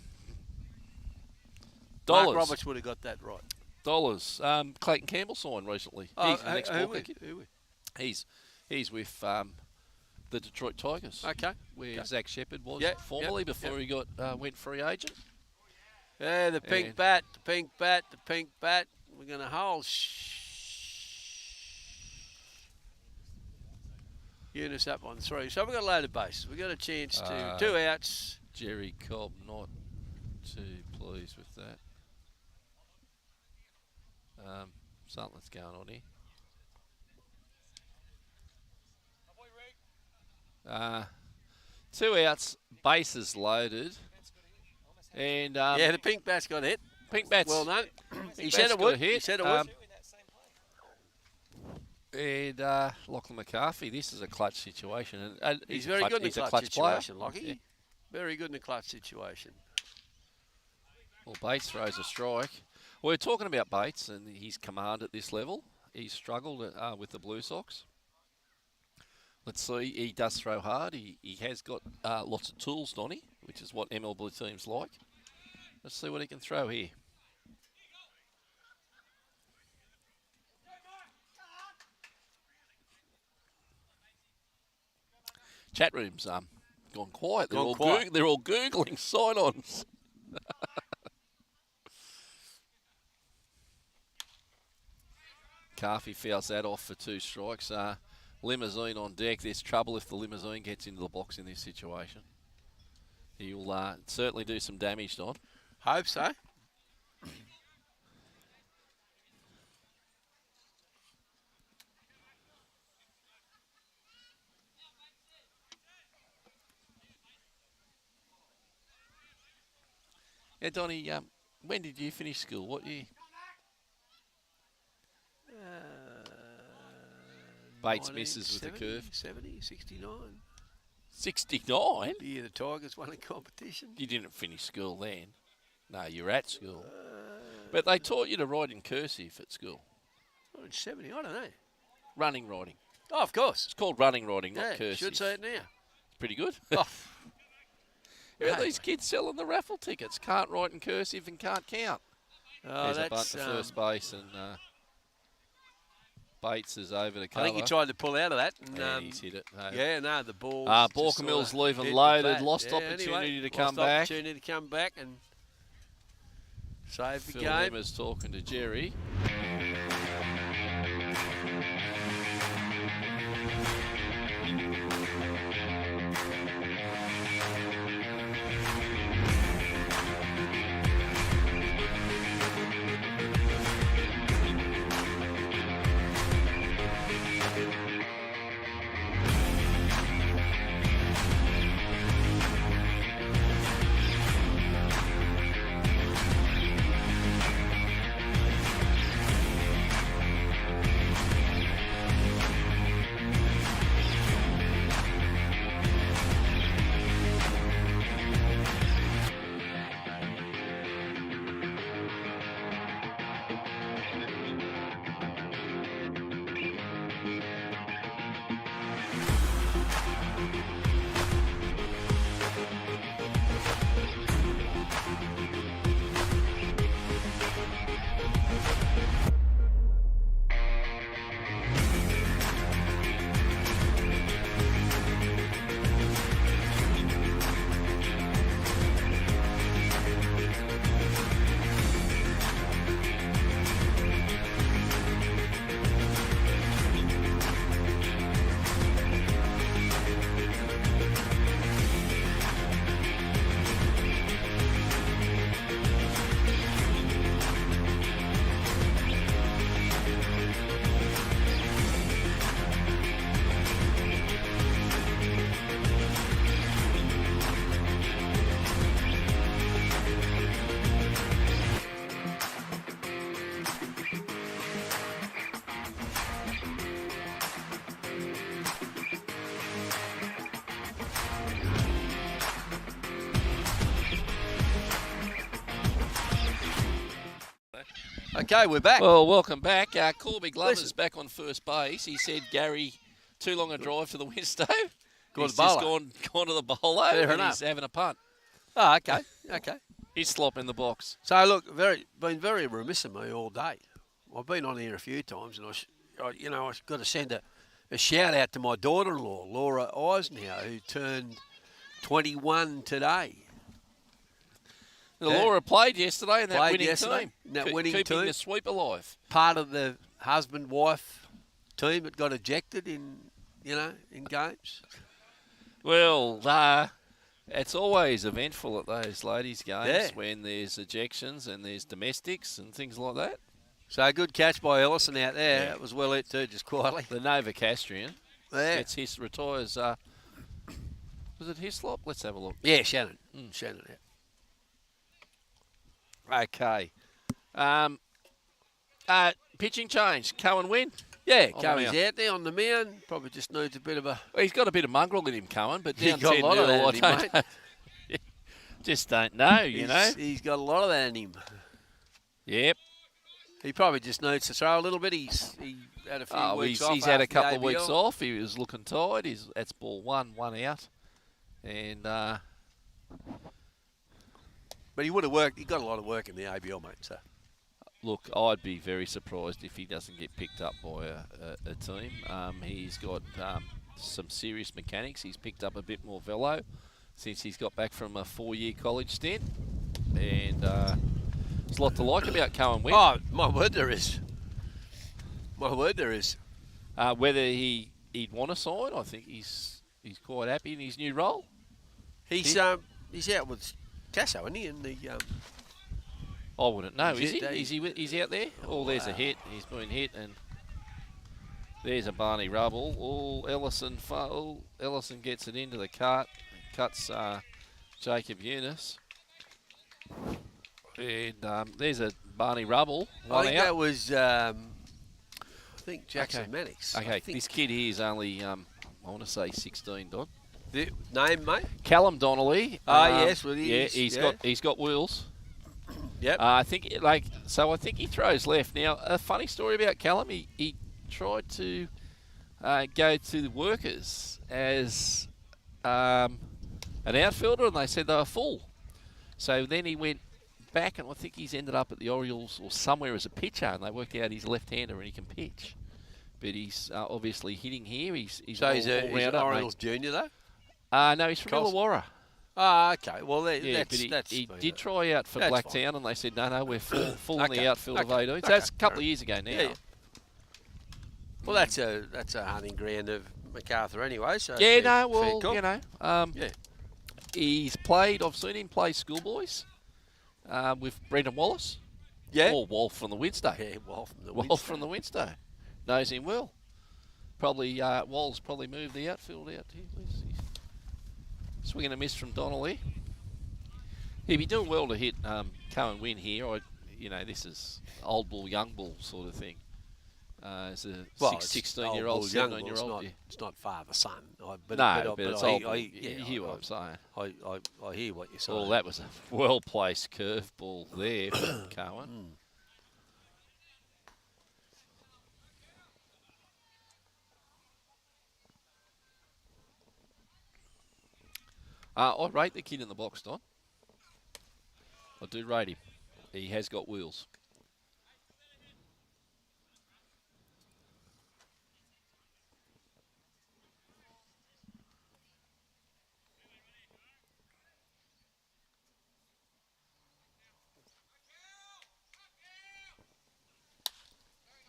dollars. Roberts would have got that right. Dollars. Clayton Campbell signed recently. He's the next ball kicker. who? He's with the Detroit Tigers, Okay. where Okay. Zach Shepherd was Yeah, formerly yep, before he got went free agent. Yeah, the pink And- bat, the pink bat, the pink bat. We're going to hold. Eunice up on 3. So we've got a load of bases. We've got a chance to 2 outs. Jerry Cobb not too pleased with that. Something's going on here. 2 outs, bases loaded. And Yeah, the pink bat's got hit. Pink Bats. Well done. He Bats said it got a would. hit. He said it would. And Lachlan McCarthy, this is a clutch situation. And He's a very clutch- good in the he's a clutch clutch situation, player. Lockie. Yeah. Very good in the clutch situation. Well, Bates throws a strike. We're talking about Bates and his command at this level. He's struggled with the Blue Sox. Let's see. He does throw hard. He has got lots of tools, Donny, which is what MLB teams like. Let's see what he can throw here. Chat room's gone quiet. They're Gone all quiet. they're all googling sign-ons. Carfy fouls that off for 2 strikes. limousine on deck. There's trouble if the limousine gets into the box in this situation. He'll certainly do some damage, Don. Hope so. Yeah, Donnie, when did you finish school? What year? Bates misses with the curve. 70, 69. 69? The year the Tigers won a competition. You didn't finish school then. No, you were at school. But they taught you to write in cursive at school. Oh, in 70, I don't know. Running writing. Oh, of course. It's called running writing, not Yeah, cursive. should say it now. Pretty good. Oh. Where are these kids selling the raffle tickets? Can't write in cursive and can't count. Oh, There's a bunt to first base, and Bates is over the cover. I think he tried to pull out of that. And, he's hit it. Yeah, no, the ball. Baulkham Hills leaving loaded. Lost opportunity to come back. Opportunity to come back and save the Phil game. Hemmer's talking to Jerry. Okay, we're back. Well, welcome back. Corby Glover's back on first base. He said, Gary, too long a drive to the Winstow. He's just gone to the bowler and he's having a punt. Oh, okay, okay. He's slopping the box. So, look, been very remiss of me all day. I've been on here a few times and I've got to send a shout out to my daughter-in-law, Laura Eisenhower, who turned 21 today. Laura played yesterday in that winning team. Keeping the sweep alive. Part of the husband-wife team that got ejected in games. Well, it's always eventful at those ladies' games when there's ejections and there's domestics and things like that. So a good catch by Ellison out there. That was well hit too, just quietly. The Nova Castrian gets retires. Was it Hislop? Let's have a look. Yeah, Shannon. Shannon, yeah. Okay. Pitching change. Cohen win. Yeah, Cohen's out there on the mound. Probably just needs a bit of a... Well, he's got a bit of mongrel in him, Cohen, but he's down got 10 a lot of that in him, mate. Just don't know, you know. He's got a lot of that in him. Yep. He probably just needs to throw a little bit. He had a few weeks off. He's had a couple of weeks off. He was looking tired. That's ball one out. And... But he would have worked. He got a lot of work in the ABL, mate. So, look, I'd be very surprised if he doesn't get picked up by a team. He's got some serious mechanics. He's picked up a bit more velo since he's got back from a 4-year college stint, and there's a lot to like about Cohen Wynn. Oh, my word, there is. My word, there is. Whether he he'd want to sign. I think he's quite happy in his new role. He's out with Tasso, isn't he? In the I wouldn't know. Is Is it? he? Is he out there? Oh, there's a hit. He's been hit, and there's a Barney Rubble. Ellison gets it into the cut. Cuts Jacob Eunice. And there's a Barney Rubble. I think out. that was I think Jackson Mannix. Okay, this kid here is only I want to say 16, Don. The name, mate? Callum Donnelly. Yes, well, he's got wheels. Yep. I think he throws left. Now, a funny story about Callum. He tried to go to the Workers as an outfielder, and they said they were full. So then he went back, and I think he's ended up at the Orioles or somewhere as a pitcher, and they worked out he's a left-hander and he can pitch. But he's obviously hitting here. He's so an he's an Orioles junior, though? No, he's from Illawarra. Ah, okay. Well, He did try out for Blacktown, and they said, no, we're full in the outfield of 18. So that's a couple of years ago now. Yeah. Well, that's a hunting ground of Macarthur anyway. So he's played. I've seen him play schoolboys with Brendan Wallace. Yeah. Or Wolf from the Winstay. Yeah, Wolf from the Winstay. Knows him well. Probably Walls probably moved the outfield out here. Swing and a miss from Donnelly. He'd be doing well to hit Cohen Wynn here. This is old bull, young bull sort of thing. As a 16-year-old, 17-year-old. It's not father-son. But it's old bull. You hear what I'm saying. I hear what you're saying. Well, that was a well-placed curveball there from Cohen. I rate the kid in the box, Don. I do rate him. He has got wheels.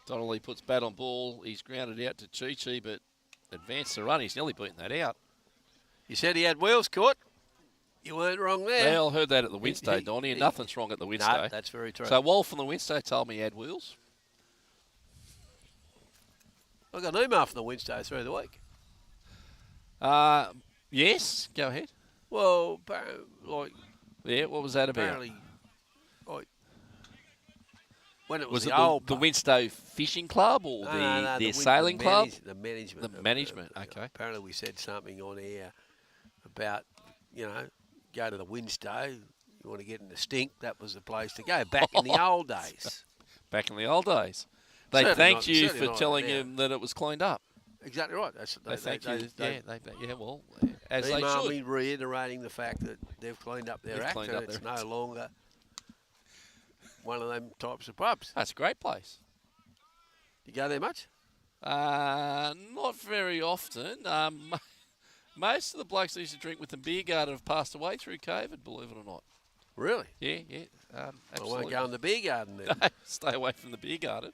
Donnelly puts bat on ball. He's grounded out to Chi-Chi, but advanced the run. He's nearly beaten that out. You said he had wheels, Court. You weren't wrong there. Well, I heard that at the Winstay, Donnie, and nothing's wrong at the Winstay. No, that's very true. So Wolf from the Winstay told me he had wheels. I got an email from the Winstay through the week. Yes, go ahead. Well, what was that about? Apparently, when it was it the old the Winstow Fishing Club or the sailing club? The management. The management, okay. Apparently we said something on air about, go to the Winstow, you want to get in the stink, that was the place to go back in the old days. Back in the old days. They thanked you for telling him that it was cleaned up. Exactly right. They thank you. As they emailed should. me reiterating the fact that they've cleaned up their act and it's no longer one of them types of pubs. That's a great place. You go there much? Not very often. Most of the blokes that used to drink with the beer garden have passed away through COVID, believe it or not. Really? Yeah. I Absolutely. won't go in the beer garden then. Stay away from the beer garden.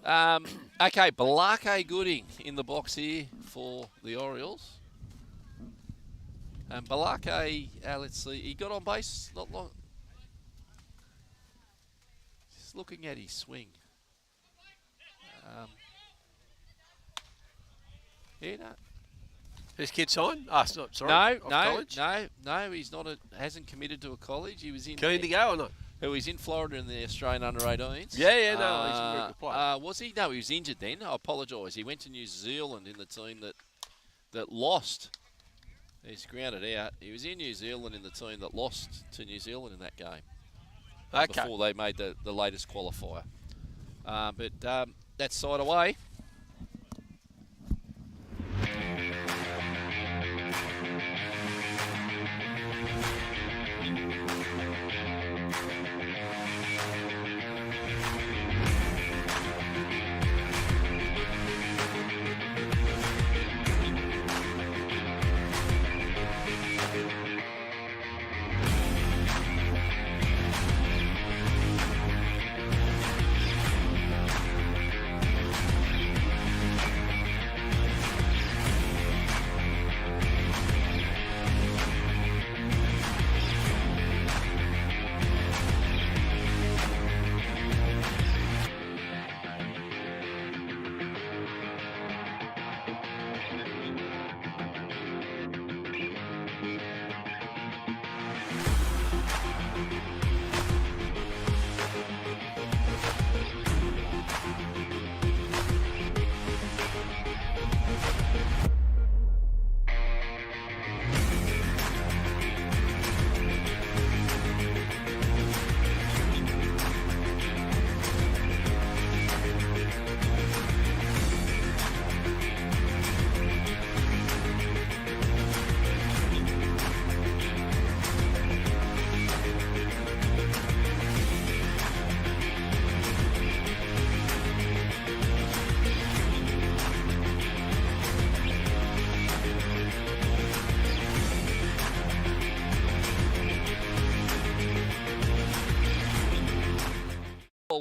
Okay, Balake Gooding in the box here for the Orioles. And Balake, let's see, he got on base not long. Just looking at his swing. His kid signed? Sorry. No, he's not. Hasn't committed to a college. He was in. Keen to go or not? He's in Florida in the Australian under-18s. He's a very good player. Was he? No, he was injured then. I apologise. He went to New Zealand in the team that lost. He's grounded out. He was in New Zealand in the team that lost to New Zealand in that game. Okay. Before they made the latest qualifier. But that's side away.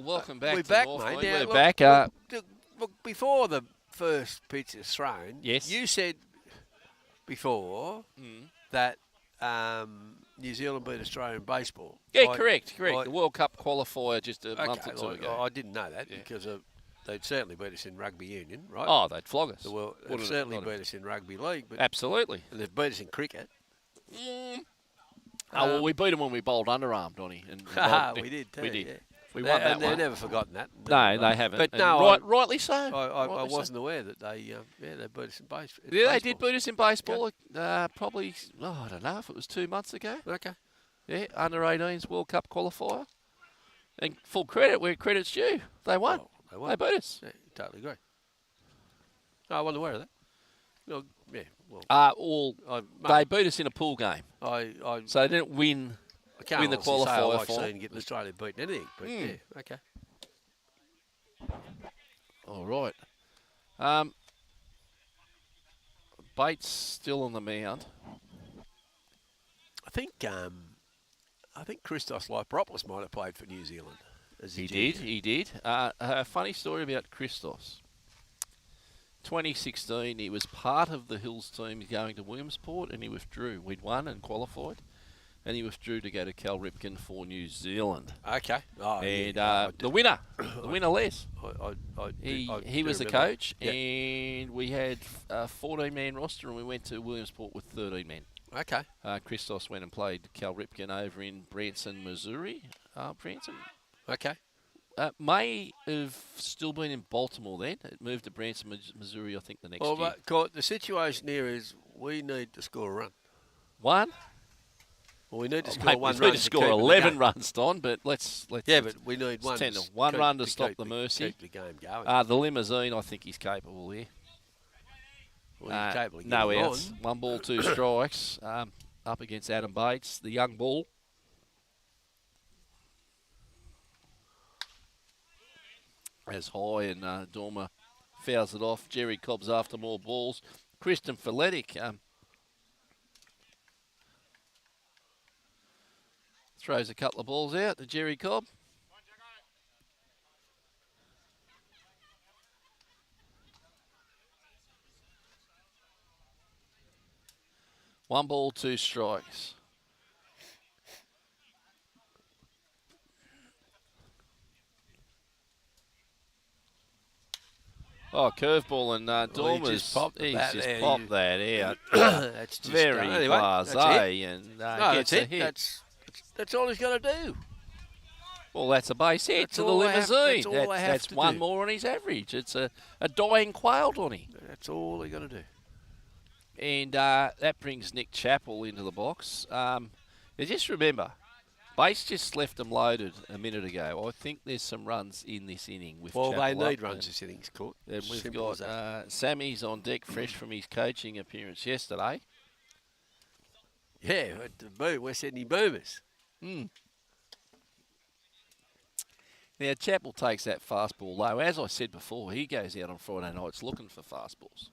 welcome back We're to back, North mate. Mead. Now, We're look, back. Look, before the first pitch is thrown, Yes. you said before that New Zealand beat Australia in baseball. Yeah, correct. The World Cup qualifier just a month or two okay, ago. I didn't know that because they'd certainly beat us in rugby union, right? Oh, they'd flog us. They've certainly beat us in rugby league, but Absolutely. and they've beat us in cricket. Well, we beat them when we bowled underarm, Donny. And we did too. We did. Yeah. We won that and they've one. never forgotten that. No, they haven't. But And no, rightly so. I wasn't aware that they beat us in baseball. Yeah, they did beat us in baseball. Probably, I don't know if it was 2 months ago. Okay. Yeah, under 18s World Cup qualifier. And full credit where credit's due. They won. Well, they won. They beat us. Yeah, totally agree. No, I wasn't aware of that. Well, yeah. Well, They beat us in a pool game. So they didn't win. I can't win the honestly say I qualifier like for seeing getting Australia beaten anything, but yeah, okay. All right. Bates still on the mound. I think Christos Lipropoulos might have played for New Zealand. He did. A funny story about Christos. 2016, he was part of the Hills team going to Williamsport, and he withdrew. We'd won and qualified, and he withdrew to go to Cal Ripken for New Zealand. Okay. Oh, And the winner, Les. He was the remember. coach, Yeah. and we had a 14-man roster, and we went to Williamsport with 13 men. Okay. Christos went and played Cal Ripken over in Branson, Missouri. Branson. Okay. May have still been in Baltimore then. It moved to Branson, Missouri, I think, the next year. Well, the situation here is we need to score a run. One? Well, we need to score Mate, one we run need to score keep it in the 11 game. runs, Don, but let's Yeah, but we need one. One run to stop keep the Mercy. Keep the game going. The limousine, I think he's capable here. Well, he's capable of no getting outs. on. 1 ball, 2 strikes. Up against Adam Bates, the young bull. As high and Dormer fouls it off. Jerry Cobb's after more balls. Kristen Feletic throws a couple of balls out to Jerry Cobb. One ball, 2 strikes. Oh, curveball and Dormer's just popped he's that just there. popped that out. That's just, Very anyway, blasé and No, gets that's a it. hit. That's all he's got to do. Well, that's a base hit That's to the all they have- limousine. that's all they have That's to one do. more on his average. It's a dying quail, Donny. That's all he got to do. And that brings Nick Chappell into the box. Now just remember, Bates just left them loaded a minute ago. I think there's some runs in this inning with Well, Chappell they need up, runs this innings, Court. and we've Simple as got that. Sammy's on deck, fresh from his coaching appearance yesterday. Yeah, at the West Sydney Boomers. Now, Chappell takes that fastball low. As I said before, he goes out on Friday nights looking for fastballs.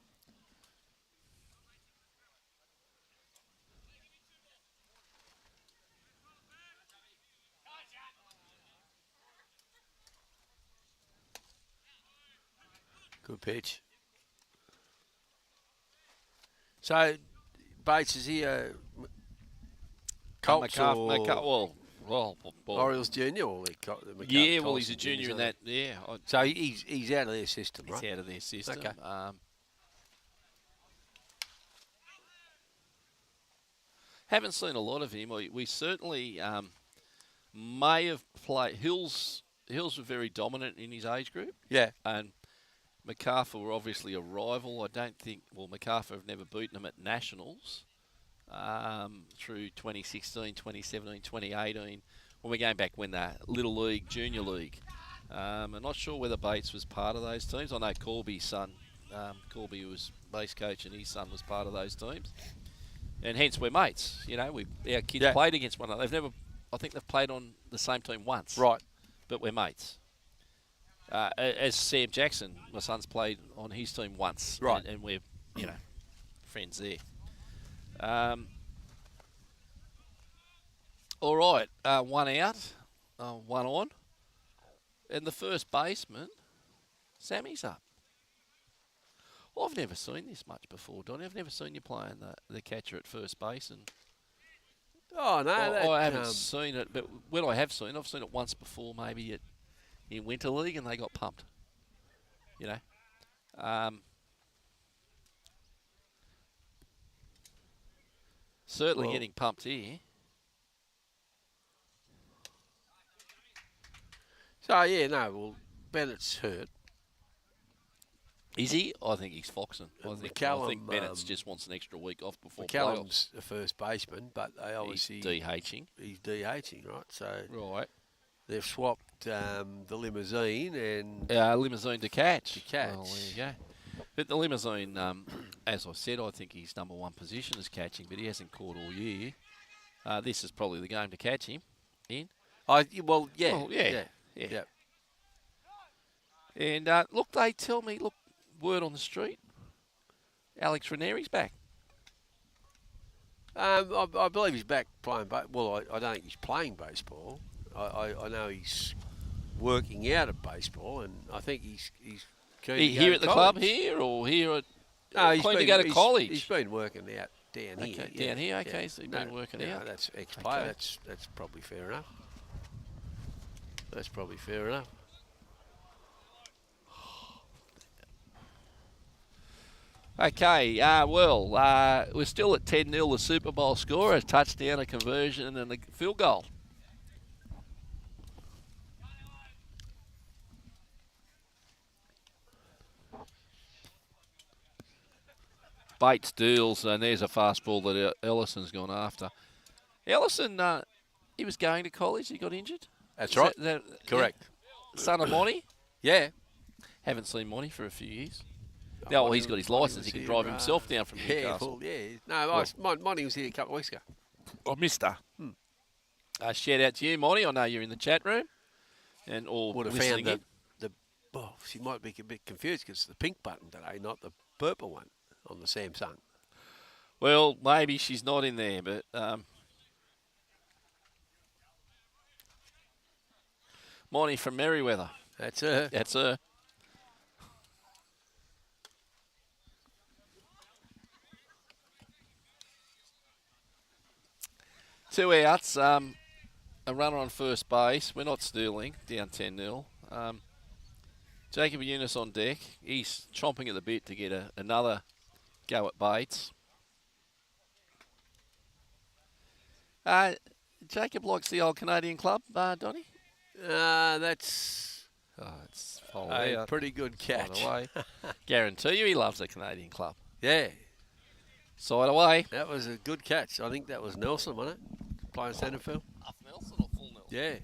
Good pitch. So, Bates, is he a Colts or Orioles junior? Or the Yeah, well, he's a junior in that. Yeah, So he's out of their system, he's right? out of their system. Okay. Haven't seen a lot of him. We certainly may have played. Hills were very dominant in his age group, Yeah. and Macarthur were obviously a rival. I don't think. Well, Macarthur have never beaten them at nationals through 2016, 2017, 2018. When we're going back when the Little League, Junior League. I'm not sure whether Bates was part of those teams. I know Corby's son, Corby was base coach, and his son was part of those teams. And hence we're mates. You know, our kids played against one another. I think they've played on the same team once. Right. But we're mates. As Sam Jackson, my son's played on his team once. Right. And we're, friends there. All right, one out, one on. and the first baseman, Sammy's up. I've never seen this much before, Donny. I've never seen you playing the catcher at first base, and Oh no, I haven't seen it. But when I have seen it, I've seen it once before, maybe in Winter League, and they got pumped. You know, certainly getting pumped here. So yeah, no. Well, Bennett's hurt. Is he? I think he's foxing. I think Bennett just wants an extra week off before McCallum's the first baseman, but they obviously he's DHing. He's DHing, right? So they've swapped the limousine and limousine to catch. Well, there you go. But the limousine, as I said, I think his number one position is catching, but he hasn't caught all year. This is probably the game to catch him in. Yeah. And look, they tell me, word on the street, Alex Ranieri's back. I believe he's back playing. Well, I don't think he's playing baseball. I know he's working out at baseball, and I think he's keen here at the club here, or here at he's keen been, to go to college. He's been working out down here. Down here. Okay, so he's been working out. That's ex-player. Okay. That's probably fair enough. That's probably fair enough. Okay, we're still at 10-0, the Super Bowl score, a touchdown, a conversion, and a field goal. Bates deals, and there's a fastball that Ellison's gone after. Ellison, he was going to college, he got injured. That's right. Correct. Yeah. Son of Monty? Yeah. Haven't seen Monty for a few years. Now, well, he's got his licence. He can drive himself down from Newcastle. No, Monty was here a couple of weeks ago. I missed her. Shout out to you, Monty. I know you're in the chat room. And all would have found she might be a bit confused because it's the pink button today, not the purple one on the Samsung. Well, maybe she's not in there, but Monty from Merriweather. That's her. That's her. Two outs, a runner on first base. We're not stealing, down 10-0. Jacob Eunice on deck. He's chomping at the bit to get another go at Bates. Jacob likes the old Canadian club, Donny? That's it's a pretty good catch. Away. Guarantee you he loves the Canadian club. Yeah. Side away. That was a good catch. I think that was Nelson, wasn't it? Playing centre field. Half Nelson or full Nelson? Yeah.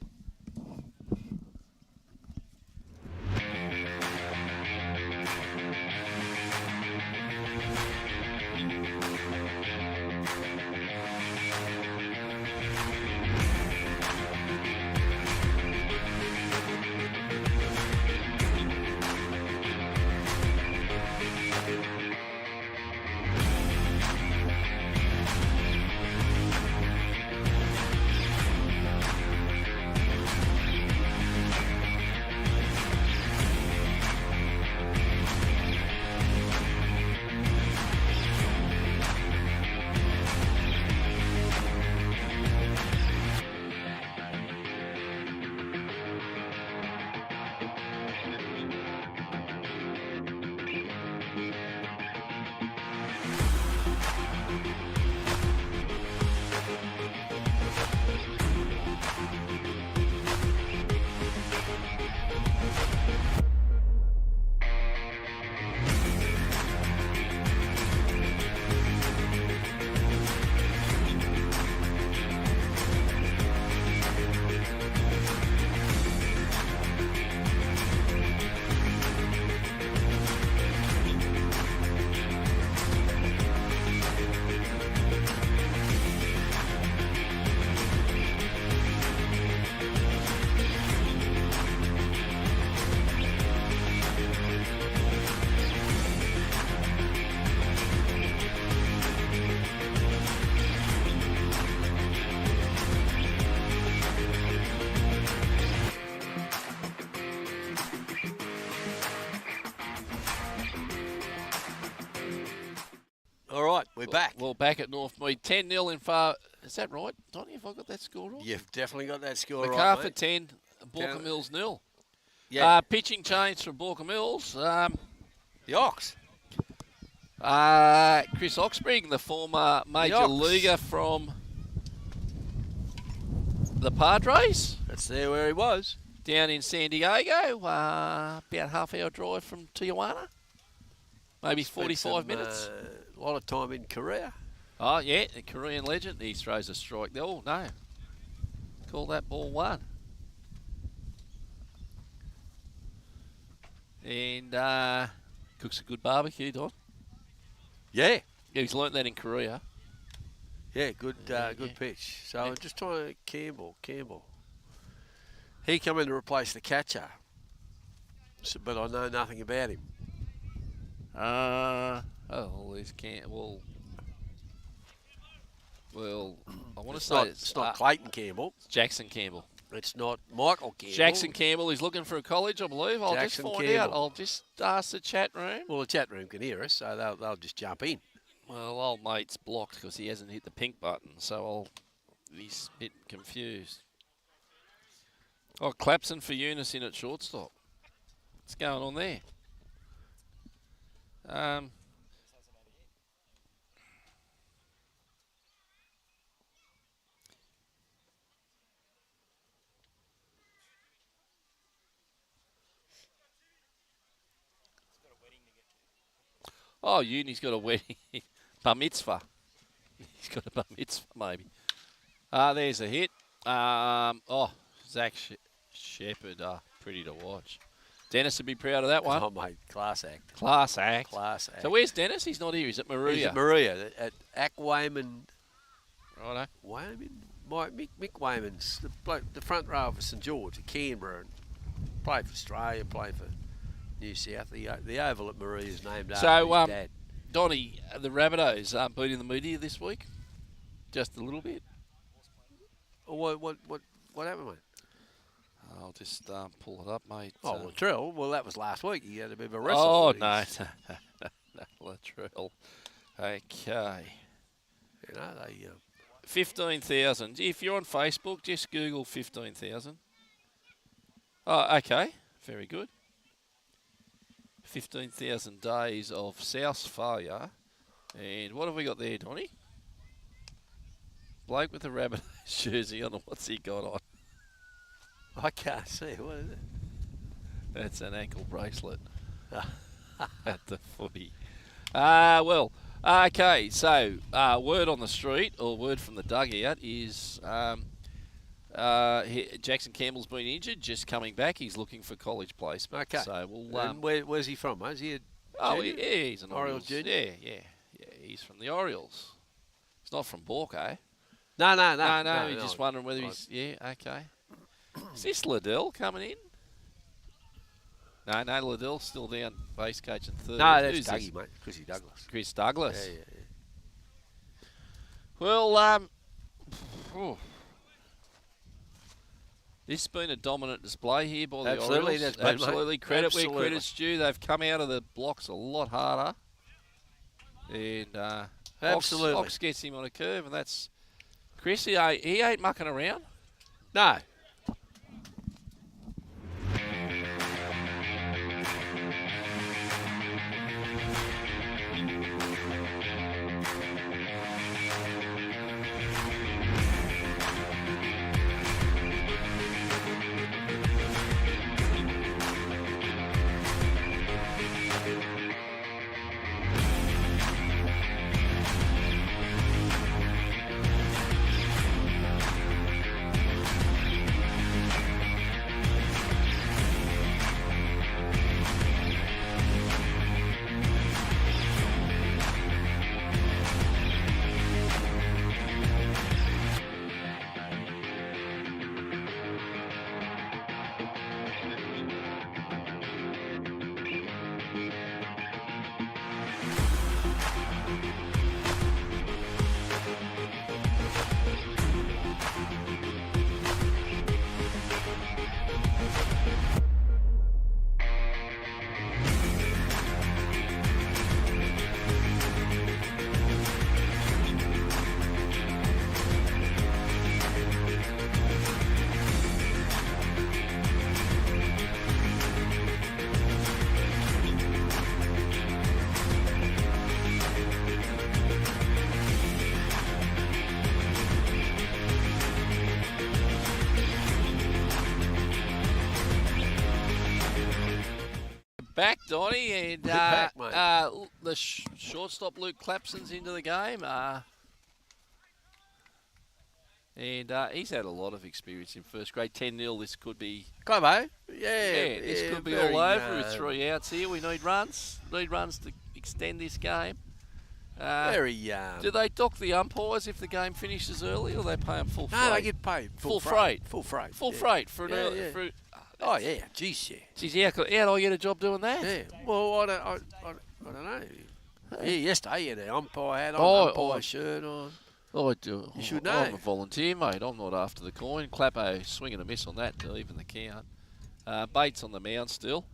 All right, we're back. Well, back at Northmead. 10-0 in far. Is that right, Donnie? Have I got that score right? You've definitely got that score Macarthur right, 10, Baulkham Hills 0. Yeah. Pitching change from Baulkham Hills. The Ox. Chris Oxspring, the former major Ox. leaguer from the Padres. That's there where he was. Down in San Diego, about half-hour drive from Tijuana. Maybe Spent 45 some, minutes. A lot of time in Korea. Oh, yeah, the Korean legend. He throws a strike. Oh, no. Call that ball one. And cooks a good barbecue, Don. Yeah. Yeah, he's learnt that in Korea. Yeah, good good pitch. So I'm just trying to Campbell. He come in to replace the catcher. So, but I know nothing about him. There's Campbell. Well, I want to It's say not, it's not Clayton Campbell. Jackson Campbell. It's not Michael Campbell. Jackson Campbell is looking for a college, I believe. I'll Jackson just find Campbell. out. I'll just ask the chat room. Well, the chat room can hear us, so they'll just jump in. Well, old mate's blocked because he hasn't hit the pink button, so he's a bit confused. Oh, Clapson for Eunice in at shortstop. What's going on there? Oh, Uni's got a wedding. Bar mitzvah. He's got a bar mitzvah, maybe. There's a hit. Zach Shepherd, pretty to watch. Dennis would be proud of that one. Oh, mate, class act. Class act. Class act. So where's Dennis? He's not here. He's at Maria. He's at Maria at Ack Wayman. Righto. Wayman? Mick Wayman's the front row for St George at Canberra. And played for Australia, played for New South. The oval at Maria is named after his dad. Donnie, the Rabbitohs aren't beating the media this week? Just a little bit? What happened, mate? I'll just pull it up, mate. Oh, Latrell. Well, that was last week. He had a bit of a wrestle. Oh, no. Latrell. Okay. You know, they... 15,000. If you're on Facebook, just Google 15,000. Oh, okay. Very good. 15,000 days of South failure. And what have we got there, Donnie? Bloke with a rabbit jersey on. What's he got on? I can't see. What is it? That's an ankle bracelet at the footy. Okay. So, word on the street, or word from the dugout, is Jackson Campbell's been injured, just coming back. He's looking for college placement. Okay. So we'll. And where's he from? Is he He's an Orioles junior? Yeah. He's from the Orioles. He's not from Baulkham. No. He's just wondering whether he's. Yeah. Okay. Is this Liddell coming in? No, Liddell's still down base coach in third. No, that's Who's Dougie, this? mate. Chrissy Douglas. Chris Douglas. Yeah. Well, this has been a dominant display here by the Absolutely, Orioles. that's been, mate. Absolutely. Credit Absolutely. where credit's due. They've come out of the blocks a lot harder. And Absolutely. Ox gets him on a curve, and that's Chris. He ain't mucking around. No. back, Donny, and We're back, mate. the shortstop Luke Clapson's into the game. And he's had a lot of experience in first grade. 10-0, this could be... Clevo. This could be very, all over with 3 outs here. We need runs. Need runs to extend this game. Very. Do they dock the umpires if the game finishes early, or they pay them full freight? No, they get paid Full freight. Full freight. Full yeah. freight for an Yeah, early... yeah. For, Oh yeah, geez, yeah. geez, how do I get a job doing that? Yeah. Well, I don't know. Yeah, yesterday he had an umpire hat on, umpire shirt on. I do. You should I'm know. a volunteer, mate. I'm not after the coin. Clappo swing and a miss on that to even the count. Bates on the mound still.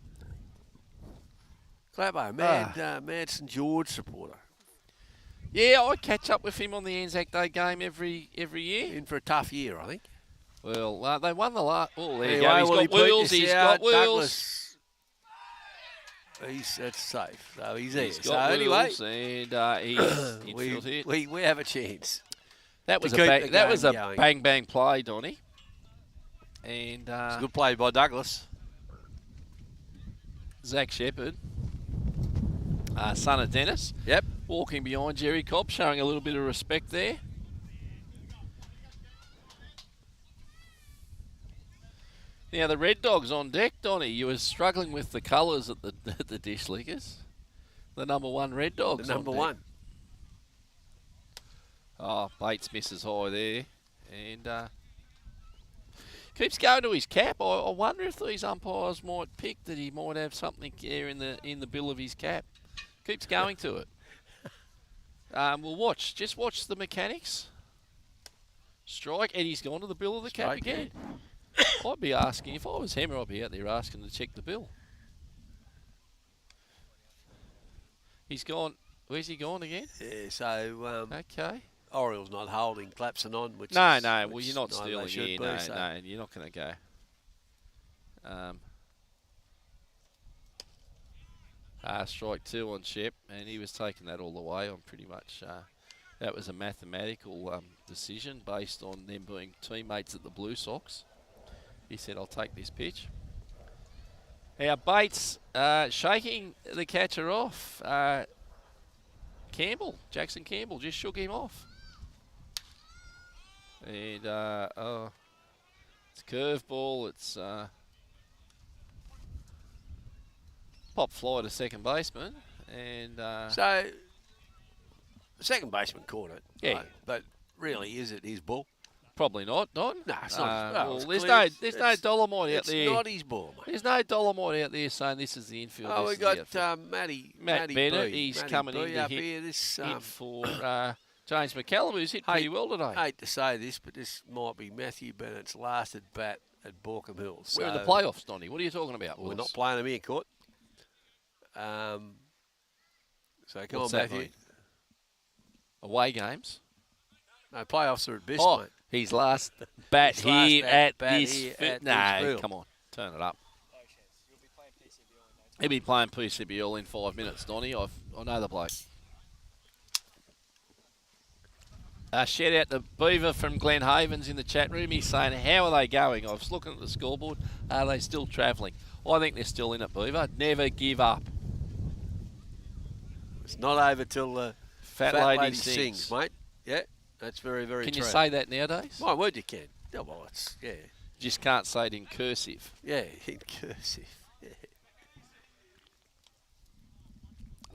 Clappo, mad St George supporter. Yeah, I catch up with him on the Anzac Day game every year. In for a tough year, I think. Well, they won the last. Oh, there you Anyway, go. well, He's got wheels. He's got wheels. Douglas, that's safe. So he's there. He's So got anyway, wheels, and he's infield hit. we have a chance. That was to keep the game going. bang bang play, Donny. And It's a good play by Douglas. Zach Shepherd, son of Dennis. Yep. Walking behind Jerry Cobb, showing a little bit of respect there. Now the Red Dogs on deck, Donny. You were struggling with the colours at the Dish Lickers. The number 1 Red Dogs. The number on deck. 1. Oh, Bates misses high there, and keeps going to his cap. I wonder if these umpires might pick that he might have something there in the bill of his cap. Keeps going to it. We'll just watch the mechanics. Strike, and he's gone to the bill of the cap Strike, again. I'd be asking, if I was Hammer, I'd be out there asking to check the bill. He's gone. Where's he gone again? Yeah. So Okay. Orioles not holding Clapson on, which No, is, well, which you're not they stealing should here. be, No, so. no, you're not going to go. Strike 2 on Shep, and he was taking that all the way on pretty much. That was a mathematical decision based on them being teammates at the Blue Sox. He said, I'll take this pitch. Now, Bates shaking the catcher off. Jackson Campbell just shook him off. And, it's a curveball. It's pop fly to second baseman. And So the second baseman caught it. Yeah. Right, but really, is it his ball? probably not, Don. No, it's not. Well, it's there's clear. there's no Dolomite out there. It's not his ball, mate. There's no Dolomite out there saying this is the infield. Oh, this we is the got outfield. Matt Bennett. B. He's Matty coming B in to up hit, here. This hit for James McCallum, who's hit pretty well today. I hate to say this, but this might be Matthew Bennett's last at bat at Baulkham Hills. We're in the So- playoffs, Donny. What are you talking about? Well, we're Wills? not playing them here, Court. So come What's on, that Matthew. mean? Away games. No, playoffs are at Biss, Oh, mate. his last bat His last here bat at here this. at No, Field. come on, turn it up. He'll be playing PCBL in 5 minutes, Donny. I know the bloke. Shout out to Beaver from Glen Havens in the chat room. He's saying, how are they going? I was looking at the scoreboard. Are they still travelling? I think they're still in it, Beaver. Never give up. It's not over till the Fat lady sings. mate. Yeah, that's very, very Can true. you say that nowadays? My word, you can. Yeah, well, it's, yeah. Just can't say it in cursive. Yeah, in cursive.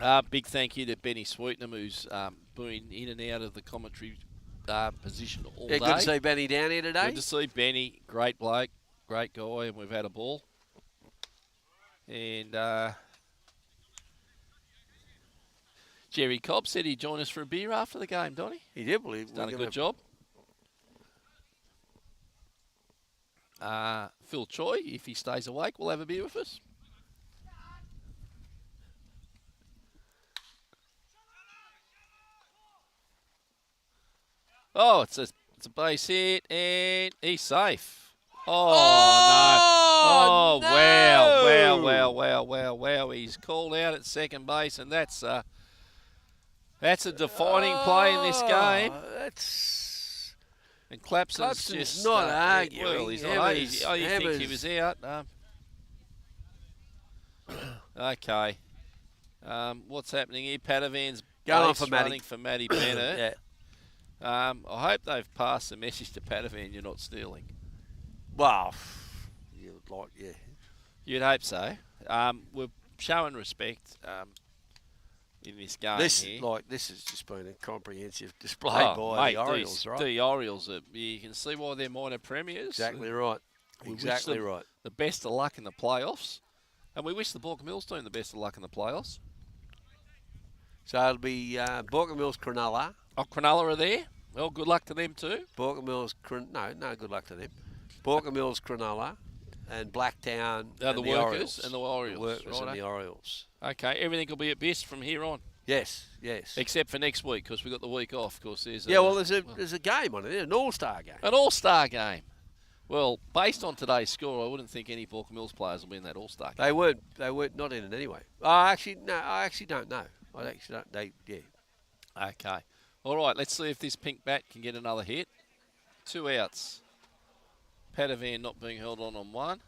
Yeah. Big thank you to Benny Sweetnam, who's been in and out of the commentary position all Yeah, day. good to see Benny down here today. Good to see Benny. Great bloke, great guy, and we've had a ball. And Jerry Cobb said he'd join us for a beer after the game, Donny. He did believe. Done a good job. Phil Choi, if he stays awake, will have a beer with us. Oh, it's a base hit, and he's safe. Oh, no. Oh, no. wow. He's called out at second base, and that's a defining play in this game. That's And Clapson's Clapson's just not arguing. Well, he's not. Hammers- You think he Hammers- was out? Okay. What's happening here? Padavan's Going on base for Matty. running for Matty Bennett. Yeah. I hope they've passed the message to Padavan you're not stealing. Well, yeah. You'd hope so. We're showing respect in this game here. This has just been a comprehensive display mate, by the Orioles, right? The Orioles, you can see why they're minor premiers. Exactly right. We Exactly wish them right. the best of luck in the playoffs. And we wish the Baulkham Hills team the best of luck in the playoffs. So it'll be Baulkham Hills, Cronulla. Oh, Cronulla are there. Well, good luck to them too. Baulkham Hills, no good luck to them. Baulkham Hills, Cronulla, and Blacktown. The and workers Orioles. and the Orioles. The workers Righto. and the Orioles. Okay, everything will be at best from here on. Yes. Except for next week, because we've got the week off. Of course, there's there's a game on it, an all-star game. An all-star game. Well, based on today's score, I wouldn't think any Baulkham Hills players will be in that all-star game. They weren't not in it anyway. I actually don't know. Okay. All right, let's see if this pink bat can get another hit. 2 outs. Padavan not being held on one.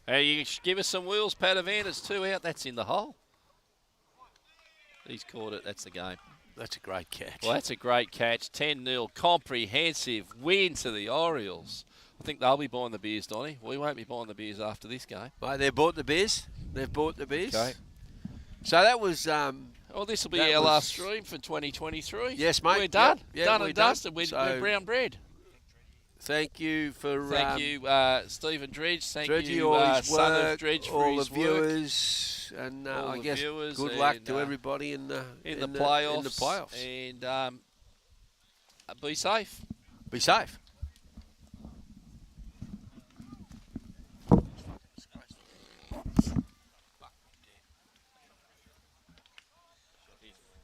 Hey, you give us some wheels, Padavan. It's 2 out. That's in the hole. He's caught it. That's the game. That's a great catch. Well, that's a great catch. 10-0. Comprehensive win to the Orioles. I think they'll be buying the beers, Donnie. We won't be buying the beers after this game. Mate, they've bought the beers. Okay. So that was... well, this will be our last stream for 2023. Yes, mate. We're done. Yep, done we're and done. dusted. We're brown bread. Thank you for... Thank you, Stephen Dredge. Thank Dredge, you, all his son work, of Dredge, for all his the work. viewers, and All I the guess viewers good luck and, to everybody in the playoffs. In the playoffs. And be safe. Be safe.